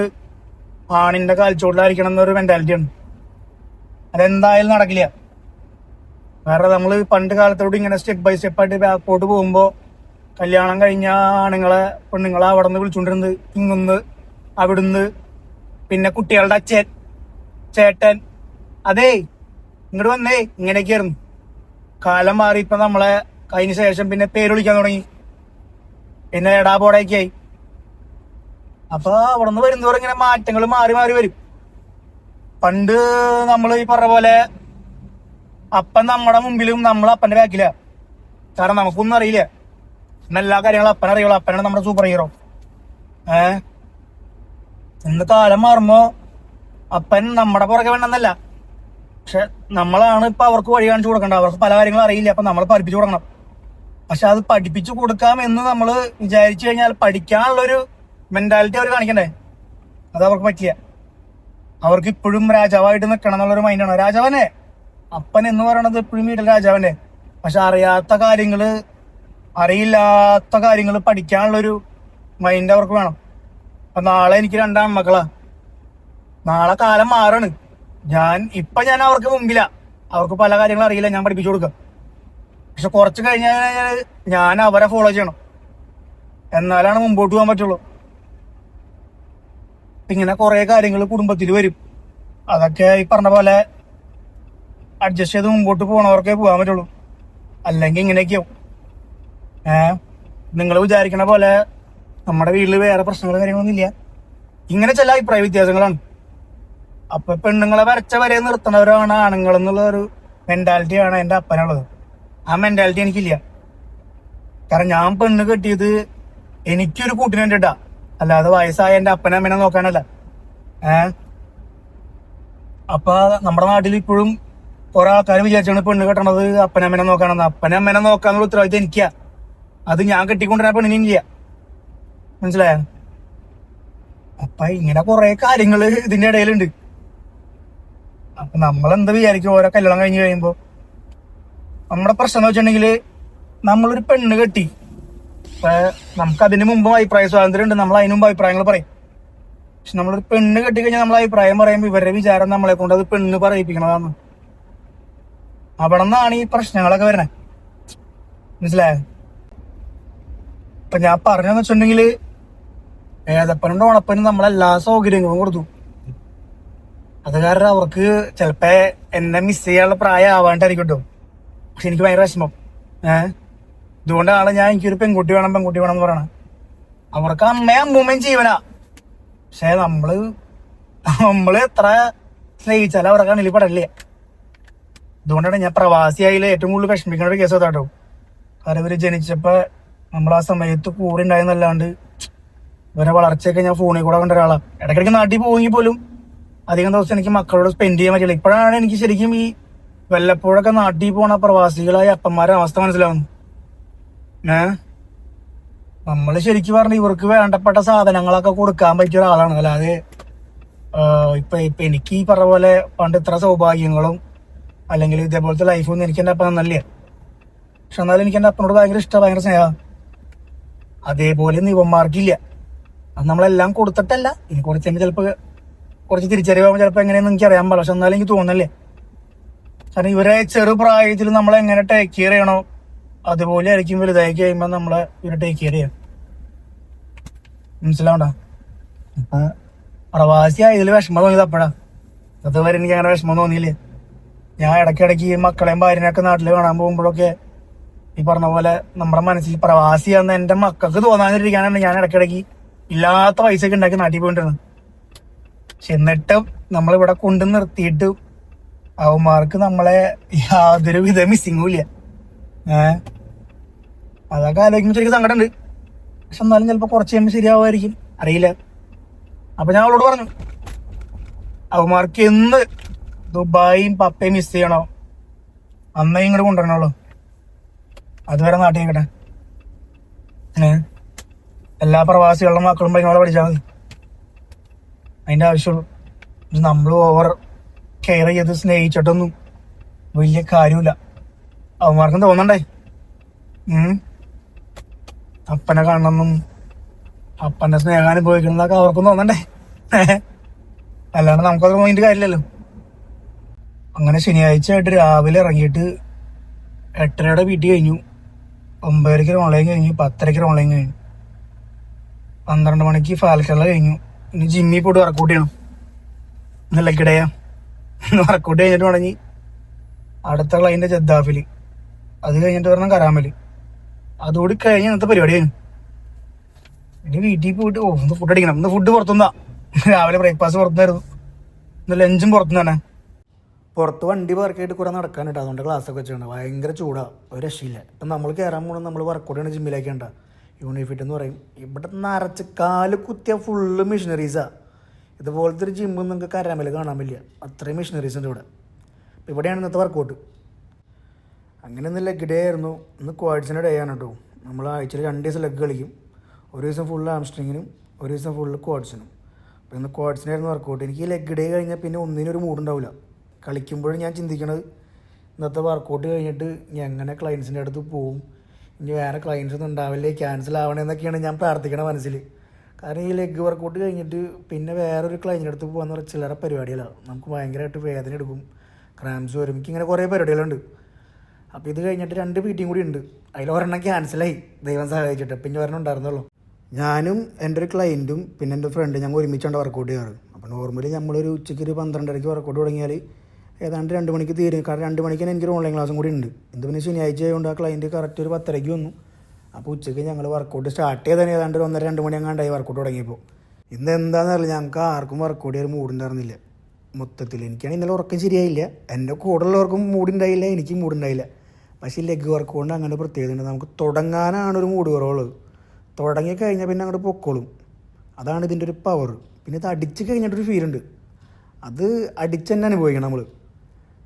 S1: ആണിന്റെ കാൽച്ചോട്ടിലായിരിക്കണം എന്നൊരു മെന്റാലിറ്റിയാണ്. അതെന്തായാലും നടക്കില്ല. വേറെ നമ്മള് പണ്ട് കാലത്തോട് ഇങ്ങനെ സ്റ്റെപ്പ് ബൈ സ്റ്റെപ്പ് ആയിട്ട് ബാക്കോട്ട് പോകുമ്പോ കല്യാണം കഴിഞ്ഞ പെണ്ണുങ്ങളെ അവിടെ നിന്ന് വിളിച്ചോണ്ടിരുന്നത് ഇങ്ങുന്ന് അവിടുന്ന്, പിന്നെ കുട്ടികളുടെ അച്ഛൻ ചേട്ടൻ, അതേ ഇങ്ങോട്ട് വന്നേ, ഇങ്ങനെയൊക്കെയായിരുന്നു. കാലം മാറി ഇപ്പൊ നമ്മളെ അതിന് ശേഷം പിന്നെ പേര് വിളിക്കാൻ തുടങ്ങി, പിന്നെ എടാപോടൊക്കെ ആയി. അപ്പൊ അവിടെ നിന്ന് വരുന്നവർ ഇങ്ങനെ മാറ്റങ്ങൾ മാറി മാറി വരും. പണ്ട് നമ്മൾ ഈ പറഞ്ഞ പോലെ അപ്പൻ നമ്മുടെ മുമ്പിലും നമ്മൾ അപ്പന്റെ ബാക്കില. കാരണം നമുക്കൊന്നും അറിയില്ല. എല്ലാ കാര്യങ്ങളും അപ്പനറിയുള്ളൂ. അപ്പനാണ് നമ്മുടെ സൂപ്പർ ഹീറോ. ഇന്ന് കാലം മാറുമ്പോ അപ്പൻ നമ്മുടെ പുറകെ വേണമെന്നല്ല, പക്ഷെ നമ്മളാണ് ഇപ്പൊ അവർക്ക് വഴി കാണിച്ചു കൊടുക്കേണ്ടത്. അവർക്ക് പല കാര്യങ്ങളും അറിയില്ല. അപ്പൊ നമ്മൾ പഠിപ്പിച്ചു കൊടുക്കണം. പക്ഷെ അത് പഠിപ്പിച്ചു കൊടുക്കാം എന്ന് നമ്മൾ വിചാരിച്ചു കഴിഞ്ഞാൽ പഠിക്കാനുള്ളൊരു മെന്റാലിറ്റി അവർ കാണിക്കണ്ടേ? അത് അവർക്ക് പറ്റില്ല. അവർക്ക് ഇപ്പോഴും രാജാവായിട്ട് നിൽക്കണം എന്നുള്ളൊരു മൈൻഡാണ്. രാജാവനെ അപ്പൻ എന്ന് പറയണത് എപ്പോഴും വീട്ടിൽ രാജാവനെ. പക്ഷെ അറിയാത്ത കാര്യങ്ങള്, അറിയില്ലാത്ത കാര്യങ്ങൾ പഠിക്കാനുള്ളൊരു മൈൻഡ് അവർക്ക് വേണം. അപ്പൊ നാളെ എനിക്ക് 2 ആൺമക്കളാ. നാളെ കാലം മാറാണ്. ഞാൻ അവർക്ക് മുമ്പിലാ. അവർക്ക് പല കാര്യങ്ങളും അറിയില്ല, ഞാൻ പഠിപ്പിച്ചു കൊടുക്കാം. പക്ഷെ കുറച്ച് കഴിഞ്ഞാൽ ഞാൻ അവരെ ഫോളോ ചെയ്യണം. എന്നാലാണ് മുമ്പോട്ട് പോകാൻ പറ്റുള്ളൂ. ഇങ്ങനെ കുറെ കാര്യങ്ങൾ കുടുംബത്തിൽ വരും. അതൊക്കെ ഈ പറഞ്ഞ പോലെ അഡ്ജസ്റ്റ് ചെയ്ത് മുമ്പോട്ട് പോകണവർക്കേ പോകാൻ പറ്റുള്ളൂ. അല്ലെങ്കിൽ ഇങ്ങനെയൊക്കെയാവും. നിങ്ങൾ വിചാരിക്കണ പോലെ നമ്മുടെ വീട്ടിൽ വേറെ പ്രശ്നങ്ങളും കാര്യങ്ങളൊന്നും ഇല്ല. ഇങ്ങനെ ചില അഭിപ്രായ വ്യത്യാസങ്ങളാണ്. അപ്പൊ പെണ്ണുങ്ങളെ വരച്ച വരെ നിർത്തുന്നവരാണ് ആണുങ്ങൾ എന്നുള്ള ഒരു മെന്റാലിറ്റിയാണ് എന്റെ അപ്പനുള്ളത്. ആ മെന്റാലിറ്റി എനിക്കില്ല. കാരണം ഞാൻ പെണ്ണ് കെട്ടിയത് എനിക്കൊരു കൂട്ടിന് വേണ്ടിട്ടാ, അല്ലാതെ വയസ്സായ എന്റെ അപ്പനമ്മനെ നോക്കാനല്ല. അപ്പൊ നമ്മുടെ നാട്ടിൽ ഇപ്പോഴും കുറെ ആൾക്കാർ വിചാരിച്ചാണ് പെണ്ണ് കെട്ടണത് അപ്പനമ്മനെ നോക്കാണെന്ന്. അപ്പനമ്മനെ നോക്കാന്നുള്ള ഉത്തരവാദിത്തം എനിക്കാ. അത് ഞാൻ കെട്ടിക്കൊണ്ടിരുന്ന പെണ്ണിനില്ല. മനസ്സിലായ? അപ്പൊ ഇങ്ങനെ കുറെ കാര്യങ്ങള് ഇതിന്റെ ഇടയിലുണ്ട്. അപ്പൊ നമ്മളെന്താ വിചാരിക്കും ഓരോ കല്യാണം കഴിഞ്ഞ് കഴിയുമ്പോ നമ്മുടെ പ്രശ്നം എന്ന് വെച്ചിട്ടുണ്ടെങ്കിൽ നമ്മളൊരു പെണ്ണ് കെട്ടി. നമുക്ക് അതിന് മുമ്പും അഭിപ്രായ സ്വാതന്ത്ര്യം ഉണ്ട്. നമ്മൾ അതിന് മുമ്പ് അഭിപ്രായങ്ങൾ പറയും. പക്ഷെ നമ്മളൊരു പെണ്ണ് കെട്ടിക്കഴിഞ്ഞാൽ നമ്മൾ അഭിപ്രായം പറയുമ്പോൾ ഇവരുടെ വിചാരം നമ്മളെ കൊണ്ട് അത് പെണ്ണ് പറയിപ്പിക്കണതാണ്. അവിടെ നിന്നാണ് ഈ പ്രശ്നങ്ങളൊക്കെ വരണേ. മനസ്സിലായോ? ഇപ്പൊ ഞാൻ പറഞ്ഞെന്ന് വെച്ചിട്ടുണ്ടെങ്കിൽ ഏതപ്പനുണ്ട് ഓണപ്പനും നമ്മളെല്ലാ സൗകര്യങ്ങളും കൊടുത്തു. അത് കാരണം അവർക്ക് ചിലപ്പോ എന്നെ മിസ് ചെയ്യാനുള്ള പ്രായം ആവാണ്ടായിരിക്കും കേട്ടോ. പക്ഷെ എനിക്ക് ഭയങ്കര വിഷമം. ഇതുകൊണ്ടാണ് എനിക്കൊരു പെൺകുട്ടി വേണം എന്ന് പറയണത്. അവർക്ക് അമ്മയും അമ്മൂമ്മയും ജീവനാ. പക്ഷെ നമ്മള് എത്ര സ്നേഹിച്ചാലും അവരുടെ കണ്ണിൽ പെടല്ലേ. അതുകൊണ്ടാണ് ഞാൻ പ്രവാസിയായാലും ഏറ്റവും കൂടുതൽ വിഷമിക്കുന്ന ഒരു കേസ് അതാട്ടോ. കാരണം ഇവര് ജനിച്ചപ്പോ നമ്മൾ ആ സമയത്ത് കൂടെ ഉണ്ടായെന്നല്ലാണ്ട് ഇവരെ വളർച്ചയൊക്കെ ഞാൻ ഫോണിൽ കൂടെ കണ്ട ഒരാളാണ്. ഇടയ്ക്കിടയ്ക്ക് നാട്ടിൽ പോയെങ്കിൽ പോലും അധികം ദിവസം എനിക്ക് മക്കളോട് സ്പെൻഡ് ചെയ്യാൻ പറ്റില്ല. ഇപ്പോഴാണ് എനിക്ക് ശരിക്കും ഈ വല്ലപ്പോഴൊക്കെ നാട്ടിൽ പോണ പ്രവാസികളായ അപ്പന്മാരുടെ അവസ്ഥ മനസ്സിലാവുന്നു. നമ്മള് ശരിക്കും പറഞ്ഞ ഇവർക്ക് വേണ്ടപ്പെട്ട സാധനങ്ങളൊക്കെ കൊടുക്കാൻ പറ്റിയ ഒരാളാണ്. അല്ലാതെ ഇപ്പൊ എനിക്ക് ഈ പറഞ്ഞ പോലെ പണ്ട് ഇത്ര സൗഭാഗ്യങ്ങളും അല്ലെങ്കിൽ ഇതേപോലത്തെ ലൈഫൊന്നും എനിക്ക് എന്റെ അപ്പം നല്ലേ. പക്ഷെ എന്നാലും എനിക്ക് എന്റെ അപ്പനോട് ഭയങ്കര ഇഷ്ടമാണ്, ഭയങ്കര സ്നേഹം. അതേപോലെ ഇവന്മാർക്കില്ല. അത് നമ്മളെല്ലാം കൊടുത്തിട്ടല്ല, ഇനി കുറച്ച് ചിലപ്പോൾ കുറച്ച് തിരിച്ചറിയാകുമ്പോൾ ചിലപ്പോൾ എങ്ങനെയെന്ന് എനിക്ക് അറിയാൻ പാടില്ല. പക്ഷെ എന്നാലും എനിക്ക് തോന്നല്ലേ, കാരണം ഇവരെ ചെറുപ്രായത്തിൽ നമ്മളെ എങ്ങനെ ടേക്ക് കെയർ ചെയ്യണോ അതുപോലെ ആയിരിക്കും വലുതായി കഴിയുമ്പോൾ നമ്മളെ ഇവരെ ടേക്ക് കെയർ ചെയ്യാം. മനസ്സിലാവണ്ട? അപ്പൊ പ്രവാസി ആയതിൽ വിഷമം തോന്നിയത് അപ്പഴാ. അതുവരെ എനിക്ക് അങ്ങനെ വിഷമം തോന്നിയില്ലേ. ഞാൻ ഇടയ്ക്കിടയ്ക്ക് ഈ മക്കളെയും ഭാര്യനെയൊക്കെ നാട്ടിൽ കാണാൻ പോകുമ്പോഴൊക്കെ ഈ പറഞ്ഞ പോലെ നമ്മുടെ മനസ്സിൽ പ്രവാസിയാന്ന് എന്റെ മക്കൾക്ക് തോന്നാതിരിക്കാനാണ് ഞാൻ ഇടയ്ക്കിടയ്ക്ക് ഇല്ലാത്ത പൈസയൊക്കെ ഉണ്ടാക്കി നാട്ടിൽ പോയിട്ടിരുന്നത്. പക്ഷെ എന്നിട്ടും നമ്മളിവിടെ കൊണ്ടു നിർത്തിയിട്ട് അവന്മാർക്ക് നമ്മളെ യാതൊരു വിധ മിസ്സിങ്ങും ഇല്ല. അതൊക്കെ ആലോചിക്കുമ്പോൾ ശരിക്കും സങ്കടം ഉണ്ട്. പക്ഷെ എന്നാലും ചിലപ്പോൾ കുറച്ച് കഴിയുമ്പോൾ ശരിയാവുമായിരിക്കും, അറിയില്ല. അപ്പൊ ഞാൻ അവളോട് പറഞ്ഞു, അവന്മാർക്ക് എന്ന് ദുബായും പപ്പയും മിസ് ചെയ്യണോ അമ്മയും ഇങ്ങോട്ട് കൊണ്ടുവരണുള്ളൂ. അതുവരെ നാട്ടിൽ നിൽക്കട്ടെ. എല്ലാ പ്രവാസികളുടെ മക്കളും ഇങ്ങോട്ട് പഠിച്ചാൽ മതി. അതിന്റെ ആവശ്യമുള്ളൂ. നമ്മൾ ഓവർ കെയർ ചെയ്ത് സ്നേഹിച്ചിട്ടൊന്നും വലിയ കാര്യമില്ല. അവന്മാർക്കും തോന്നണ്ടേ അപ്പനെ കാണണമെന്നും അപ്പന്റെ സ്നേഹം അനുഭവിക്കുന്നതൊക്കെ അവർക്കും തോന്നണ്ടേ. അല്ലാണ്ട് നമുക്കത് തോന്നിയിട്ട് കാര്യമില്ലല്ലോ. അങ്ങനെ ശനിയാഴ്ച ആയിട്ട് രാവിലെ ഇറങ്ങിയിട്ട് 8:30 വീട്ടിൽ കഴിഞ്ഞു. 9:30 ഓൺലൈൻ കഴിഞ്ഞു. 10:30 ഓൺലൈൻ കഴിഞ്ഞു. 12 മണിക്ക് ഫാൽക്കണിൽ കഴിഞ്ഞു. ഇനി ജിമ്മിൽ പോയിട്ട് വർക്കൗട്ട് ചെയ്യണം. ഇന്നലെ കിടയാ വർക്കൗട്ട് കഴിഞ്ഞിട്ട് തുടങ്ങി അടുത്ത ക്ലൈന്റ് ജദ്ദാഫില്, അത് കഴിഞ്ഞിട്ട് വരണം കരാമല്. അതുകൂടി കഴിഞ്ഞ് ഇന്നത്തെ പരിപാടി കഴിഞ്ഞു. ഇനി വീട്ടിൽ പോയിട്ട് ഒന്ന് ഫുഡ് അടിക്കണം. ഇന്ന് ഫുഡ് പുറത്തുനിന്നാ. രാവിലെ ബ്രേക്ക്ഫാസ്റ്റ് പുറത്തുനിന്നായിരുന്നു. ഇന്ന് ലഞ്ചും പുറത്തുനിന്ന് തന്നെ. പുറത്ത് വണ്ടി പാർക്കായിട്ട് കുറെ നടക്കാനിട്ട് അതുകൊണ്ട് ക്ലാസ്സൊക്കെ വെച്ചിട്ടുണ്ട്. ഭയങ്കര ചൂടാ, ഒരു രക്ഷയില്ല. ഇപ്പം നമ്മൾ കയറാൻ പോകണം. നമ്മൾ വർക്കൗട്ട് ചെയ്യണ ജിമ്മിലേക്കുണ്ട യൂണിഫിറ്റ് എന്ന് പറയും. ഇവിടെ നിറച്ച് കാല് കുത്തിയ ഫുള്ള് മെഷീനറീസാ. ഇതുപോലത്തെ ഒരു ജിമ്മൊന്നും നിങ്ങൾക്ക് കരാമല് കാണാൻ പറ്റില്ല, അത്രയും മെഷീനറീസ് ഉണ്ട് ഇവിടെ. ഇവിടെയാണ് ഇന്നത്തെ വർക്കൗട്ട്. അങ്ങനെ ഇന്ന് ലെഗ് ഡേ ആയിരുന്നു. ഇന്ന് ക്വാഡ്സിൻ്റെ ഡേ ആണ് കേട്ടോ. നമ്മൾ ആഴ്ചയിൽ 2 ദിവസം ലെഗ് കളിക്കും. ഒരു ദിവസം ഫുള്ള് ആംസ്ട്രിങ്ങിനും ഒരു ദിവസം ഫുള്ള് ക്വാഡ്സിനും. അപ്പോൾ ഇന്ന് ക്വാഡ്സിനായിരുന്നു വർക്കൗട്ട്. എനിക്ക് ഈ ലെഗ് ഡേ കഴിഞ്ഞാൽ പിന്നെ ഒന്നിനൊരു മൂഡുണ്ടാവില്ല. കളിക്കുമ്പോഴും ഞാൻ ചിന്തിക്കണത് ഇന്നത്തെ വർക്കൗട്ട് കഴിഞ്ഞിട്ട് ഞാൻ എങ്ങനെ ക്ലയൻസിൻ്റെ അടുത്ത് പോവും, ഇനി വേറെ ക്ലയൻസ് ഒന്നും ഉണ്ടാവില്ലേ, ക്യാൻസൽ ആവണമെന്നൊക്കെയാണ് ഞാൻ പ്രാർത്ഥിക്കണ മനസ്സിൽ. കാരണം ഈ ലെഗ് വർക്കൗട്ട് കഴിഞ്ഞിട്ട് പിന്നെ വേറൊരു ക്ലയൻറ്റിൻ്റെ അടുത്ത് പോകാന്ന് പറഞ്ഞാൽ ചില്ലറ പരിപാടികളാണ്. നമുക്ക് ഭയങ്കരമായിട്ട് വേദന എടുക്കും, ക്രാംസ് വരും. എനിക്കിങ്ങനെ കുറേ പരിപാടികളുണ്ട്. അപ്പോൾ ഇത് കഴിഞ്ഞിട്ട് 2 മീറ്റിംഗ് കൂടി ഉണ്ട്. അതിലൊരെണ്ണം ക്യാൻസലായി, ദൈവം സഹായിച്ചിട്ട്. പിന്നെ ഒരെണ്ണം ഉണ്ടായിരുന്നുള്ളൂ. ഞാനും എൻ്റെ ഒരു ക്ലയൻറ്റും പിന്നെ എൻ്റെ ഫ്രണ്ട് ഞങ്ങൾ ഒരുമിച്ചാണ് വർക്കൗട്ട് ചെയ്യാറ്. അപ്പോൾ നോർമലി നമ്മളൊരു ഉച്ചയ്ക്ക് ഒരു 12:30 വർക്കൗട്ട് തുടങ്ങിയാൽ ഏതാണ്ട് 2 മണിക്ക് തീരും. കാരണം 2 മണിക്ക് എനിക്കൊരു ഓൺലൈൻ ക്ലാസ്സും കൂടി ഉണ്ട്. ഇത് പിന്നെ ശനിയാഴ്ച ആയതുകൊണ്ട് ആ ക്ലയൻറ്റ് കറക്റ്റ് ഒരു 10:30 വന്നു. അപ്പോൾ ഉച്ചയ്ക്ക് ഞങ്ങൾ വർക്കൗട്ട് സ്റ്റാർട്ട് ചെയ്താൽ ഏതാണ്ട് ഒരു 1:30-2 മണി അങ്ങാണ്ടായി വർക്കൗട്ട് തുടങ്ങിയപ്പോൾ. ഇന്ന് എന്താണെന്ന് അറിയില്ല, ഞങ്ങൾക്ക് ആർക്കും വർക്കൗട്ട് ചെയ്യാൻ മൂടുണ്ടായിരുന്നില്ല മൊത്തത്തിൽ. എനിക്കാണെങ്കിൽ ഇന്നലെ ഉറക്കം ശരിയായില്ല, എൻ്റെ കൂടെ ഉള്ളവർക്കും മൂടുണ്ടായില്ല, എനിക്കും മൂടുണ്ടായില്ല. പക്ഷേ ലെഗ് വർക്കൗണ്ട് അങ്ങനെ പ്രത്യേകത ഉണ്ട്. നമുക്ക് തുടങ്ങാനാണ് ഒരു മൂഡ് കുറവുള്ളത്. തുടങ്ങിക്കഴിഞ്ഞാൽ പിന്നെ അങ്ങോട്ട് പൊക്കോളും. അതാണ് ഇതിൻ്റെ ഒരു പവർ. പിന്നെ ഇത് അടിച്ച് കഴിഞ്ഞിട്ടൊരു ഫീലുണ്ട്, അത് അടിച്ച് തന്നെ അനുഭവിക്കണം നമ്മൾ.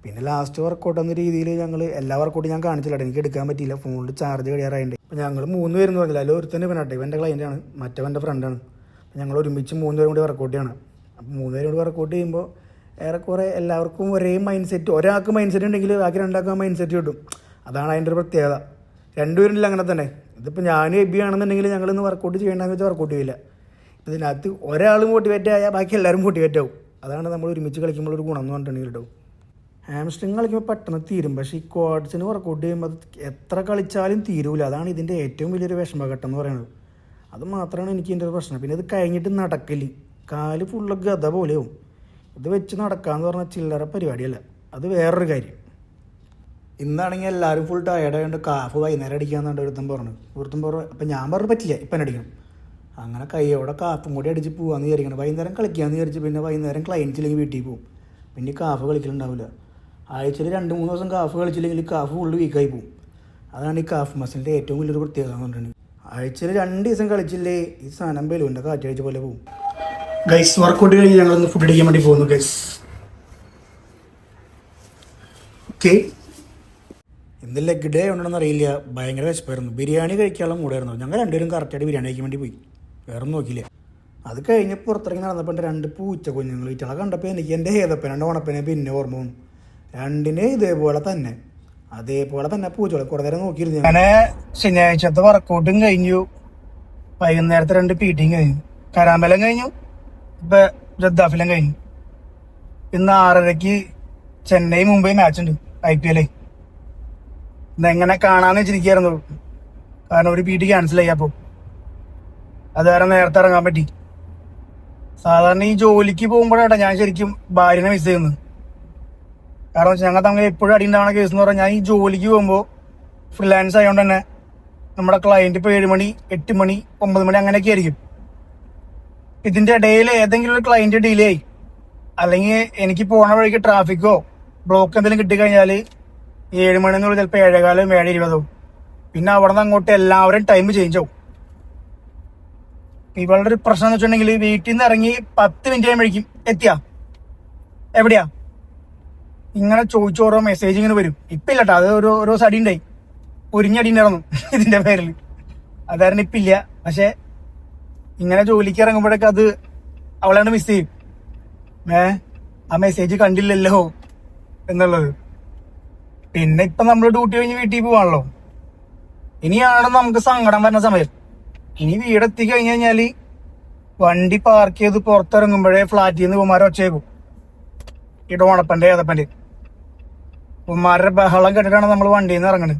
S1: പിന്നെ ലാസ്റ്റ് വർക്കൗട്ട് എന്ന രീതിയിൽ ഞങ്ങൾ എല്ലാ വർക്കൗട്ടും ഞാൻ കാണിച്ചില്ല, എനിക്ക് എടുക്കാൻ പറ്റിയില്ല, ഫോണിൽ ചാർജ് കഴിയാറായിട്ട്. അപ്പോൾ ഞങ്ങൾ 3 പേരെന്ന് പറഞ്ഞില്ല, അതിൽ ഒരുത്തന്നെ പിന്നെ ഇവൻ്റെ ക്ലയൻറ്റാണ്, മറ്റവൻ്റെ ഫ്രണ്ടാണ്. അപ്പോൾ ഞങ്ങൾ ഒരുമിച്ച് 3 പേരും കൂടി വർക്കൗട്ട് ചെയ്യണം. അപ്പോൾ 3 പേരും കൂടി വർക്കൗട്ട് ചെയ്യുമ്പോൾ ഏറെക്കുറെ എല്ലാവർക്കും ഒരേ മൈൻഡ് സെറ്റ്. ഒരാൾക്ക് മൈൻഡ് സെറ്റ് ഉണ്ടെങ്കിൽ ബാക്കി 2 മൈൻഡ് സെറ്റ് കിട്ടും. അതാണ് അതിൻ്റെ ഒരു പ്രത്യേകത. 2 പേരുണ്ടില്ല അങ്ങനെ തന്നെ. ഇതിപ്പോൾ ഞാനും എബി ആണെന്നുണ്ടെങ്കിൽ ഞങ്ങളിന്ന് വർക്കൗട്ട് ചെയ്യേണ്ടതെന്ന് വെച്ചാൽ വർക്കൗട്ട് ചെയ്യില്ല. ഇതിനകത്ത് ഒരാൾ മോട്ടിവേറ്റ് ആയാൽ ബാക്കി എല്ലാവരും മോട്ടിവേറ്റ് ആവും. അതാണ് നമ്മൾ ഒരുമിച്ച് കളിക്കുമ്പോൾ ഒരു ഗുണം എന്ന് പറഞ്ഞിട്ടുണ്ടെങ്കിൽ കേട്ടോ. ഹാംസ്ട്രിങ് കളിക്കുമ്പോൾ പെട്ടെന്ന് തീരും, പക്ഷേ ഈ ക്വാഡ്സിന് വർക്കൗട്ട് ചെയ്യുമ്പോൾ അത് എത്ര കളിച്ചാലും തീരൂല. അതാണ് ഇതിൻ്റെ ഏറ്റവും വലിയൊരു വിഷമഘട്ടം എന്ന് പറയുന്നത്. അത് മാത്രമാണ് എനിക്ക് ഇതിൻ്റെ ഒരു പ്രശ്നം. പിന്നെ ഇത് കഴിഞ്ഞിട്ട് നടക്കല്, കാല് ഫുള്ള് ഗത പോലെയാവും. ഇത് വെച്ച് നടക്കാമെന്ന് പറഞ്ഞാൽ ചില്ലറ പരിപാടിയല്ല, അത് വേറൊരു കാര്യം. ഇന്നാണെങ്കിൽ എല്ലാവരും ഫുൾ ടയർഡായതുകൊണ്ട് കാഫ് വൈകുന്നേരം അടിക്കാമെന്നുണ്ട് ഒരുത്തം പറഞ്ഞു. അപ്പം ഞാൻ പറഞ്ഞു പറ്റില്ല, ഇപ്പം അടിക്കണം. അങ്ങനെ കൈയോടെ കാഫും കൂടി അടിച്ച് പോകാമെന്ന് വിചാരിക്കണം. വൈകുന്നേരം കളിക്കാമെന്ന് വിചാരിച്ച് പിന്നെ വൈകുന്നേരം ക്ലയൻറ്റില്ലെങ്കിൽ വീട്ടിൽ പോകും, പിന്നെ കാഫ് കളിക്കലുണ്ടാവില്ല. ആഴ്ചയിൽ 2-3 ദിവസം കാഫ് കളിച്ചില്ലെങ്കിൽ കാഫ് ഫുള്ള് വീക്കായി പോകും. അതാണ് ഈ കാഫ് മസിലിൻ്റെ ഏറ്റവും വലിയൊരു പ്രത്യേകത എന്ന് പറഞ്ഞിട്ടുണ്ടെങ്കിൽ ആഴ്ചയിൽ 2 ദിവസം കളിച്ചില്ലേ ഈ സാധനം ബലൂൻ്റെ കാറ്റഴിച്ച പോലെ പോകും. ഗൈസ് വർക്കൗട്ട് കഴിഞ്ഞ് ഞങ്ങളൊന്ന് ഫുഡ് അടിക്കാൻ വേണ്ടി പോകുന്നു ഗൈസ്. ഓക്കെ, ഇന്ന് ലെഗ് ഡേ ഉണ്ടെന്ന് അറിയില്ല, ഭയങ്കര വിശപ്പായിരുന്നു. ബിരിയാണി കഴിക്കാനുള്ള മൂടായിരുന്നു. ഞങ്ങൾ രണ്ടുപേരും കറക്റ്റായിട്ട് ബിരിയാണി കഴിക്കാൻ വേണ്ടി പോയി, വേറെ ഒന്നും നോക്കിയില്ല. അത് കഴിഞ്ഞ് പുറത്തിറങ്ങി നടന്നപ്പോൾ എൻ്റെ 2 പൂച്ച കുഞ്ഞുങ്ങൾ വീട്ടിലെ കണ്ടപ്പോൾ എനിക്ക് എൻ്റെ ഏതപ്പനെ ഓണപ്പനെ പിന്നെ ഓർമ്മ വന്നു. രണ്ടിനെ ഇതേപോലെ തന്നെ പൂച്ചകളെ കുറേ നേരം നോക്കിയിരുന്നു. അങ്ങനെ ശനിയാഴ്ചത്തെ വർക്കൗട്ടും കഴിഞ്ഞു, വൈകുന്നേരത്തെ 2 പീറ്റിയും കഴിഞ്ഞു, കരാമ്പലം കഴിഞ്ഞു, ഇപ്പം ജദ്ദാഫിലും കഴിഞ്ഞു. ഇന്ന് 6:30 ചെന്നൈ മുംബൈ മാച്ച് ഉണ്ട് IPL. ഇന്നെങ്ങനെ കാണാന്ന് വെച്ചിരിക്കായിരുന്നു, കാരണം ഒരു പീറ്റി ക്യാൻസൽ ചെയ്യാപ്പോൾ അത് കാരണം നേരത്തെ ഇറങ്ങാൻ പറ്റി. സാധാരണ ഈ ജോലിക്ക് പോകുമ്പോഴാണ് ഞാൻ ശരിക്കും ഭാര്യനെ മിസ് ചെയ്യുന്നത്. കാരണം വെച്ചാൽ ഞങ്ങൾ തമ്മിൽ എപ്പോഴും അടി ഉണ്ടാവുന്ന കേസ് എന്ന് പറഞ്ഞാൽ ഞാൻ ഈ ജോലിക്ക് പോകുമ്പോൾ ഫ്രീലാൻസ് ആയതുകൊണ്ട് തന്നെ നമ്മുടെ ക്ലയൻറ്റ് ഇപ്പോൾ 7 മണി 8 മണി 9 മണി അങ്ങനെയൊക്കെ ആയിരിക്കും. ഇതിൻ്റെ ഇടയിൽ ഏതെങ്കിലും ഒരു ക്ലയൻറ്റ് ഡിലേ ആയി, അല്ലെങ്കിൽ എനിക്ക് പോണ വഴിക്ക് ട്രാഫിക്കോ ബ്ലോക്ക് എന്തെങ്കിലും കിട്ടിക്കഴിഞ്ഞാൽ 7 മണി എന്നുള്ളത് ചിലപ്പോൾ 7:15 7:20. പിന്നെ അവിടെ നിന്ന് അങ്ങോട്ട് എല്ലാവരും ടൈം ചേഞ്ച് ആവും. ഇവളുടെ ഒരു പ്രശ്നം എന്ന് വെച്ചിട്ടുണ്ടെങ്കിൽ വീട്ടിൽ നിന്ന് ഇറങ്ങി 10 മിനിറ്റ് കഴിയുമ്പോഴേക്കും എത്തിയാ എവിടെയാ ഇങ്ങനെ ചോദിച്ചോരോ മെസ്സേജ് ഇങ്ങനെ വരും. ഇപ്പം ഇല്ലട്ടോ, അത് ഓരോ സടി ഉണ്ടായി, പൊരിഞ്ഞടി ഉണ്ടായിരുന്നു ഇതിന്റെ പേരിൽ, അതാരണം ഇപ്പം ഇല്ല. പക്ഷെ ഇങ്ങനെ ജോലിക്ക് ഇറങ്ങുമ്പോഴൊക്കെ അത് അവളാണ് മിസ് ചെയ്യും. ആ മെസ്സേജ് കണ്ടില്ലല്ലോ എന്നുള്ളത്. പിന്നെ ഇപ്പൊ നമ്മൾ ഡ്യൂട്ടി കഴിഞ്ഞ് വീട്ടിൽ പോവാണല്ലോ, ഇനിയാണ് നമുക്ക് സങ്കടം വരുന്ന സമയം. ഇനി വീടെത്തി കഴിഞ്ഞ് കഴിഞ്ഞാല് വണ്ടി പാർക്ക് ചെയ്ത് പുറത്തിറങ്ങുമ്പോഴേ ഫ്ലാറ്റിൽ നിന്ന് ഉമ്മാരെ ഒച്ചേക്കും, ഈ ഡോണപ്പന്റെ ഏതപ്പന്റെ ഉമ്മാരുടെ ബഹളം കേട്ടിട്ടാണ് നമ്മൾ വണ്ടിയിൽ നിന്ന് ഇറങ്ങണത്.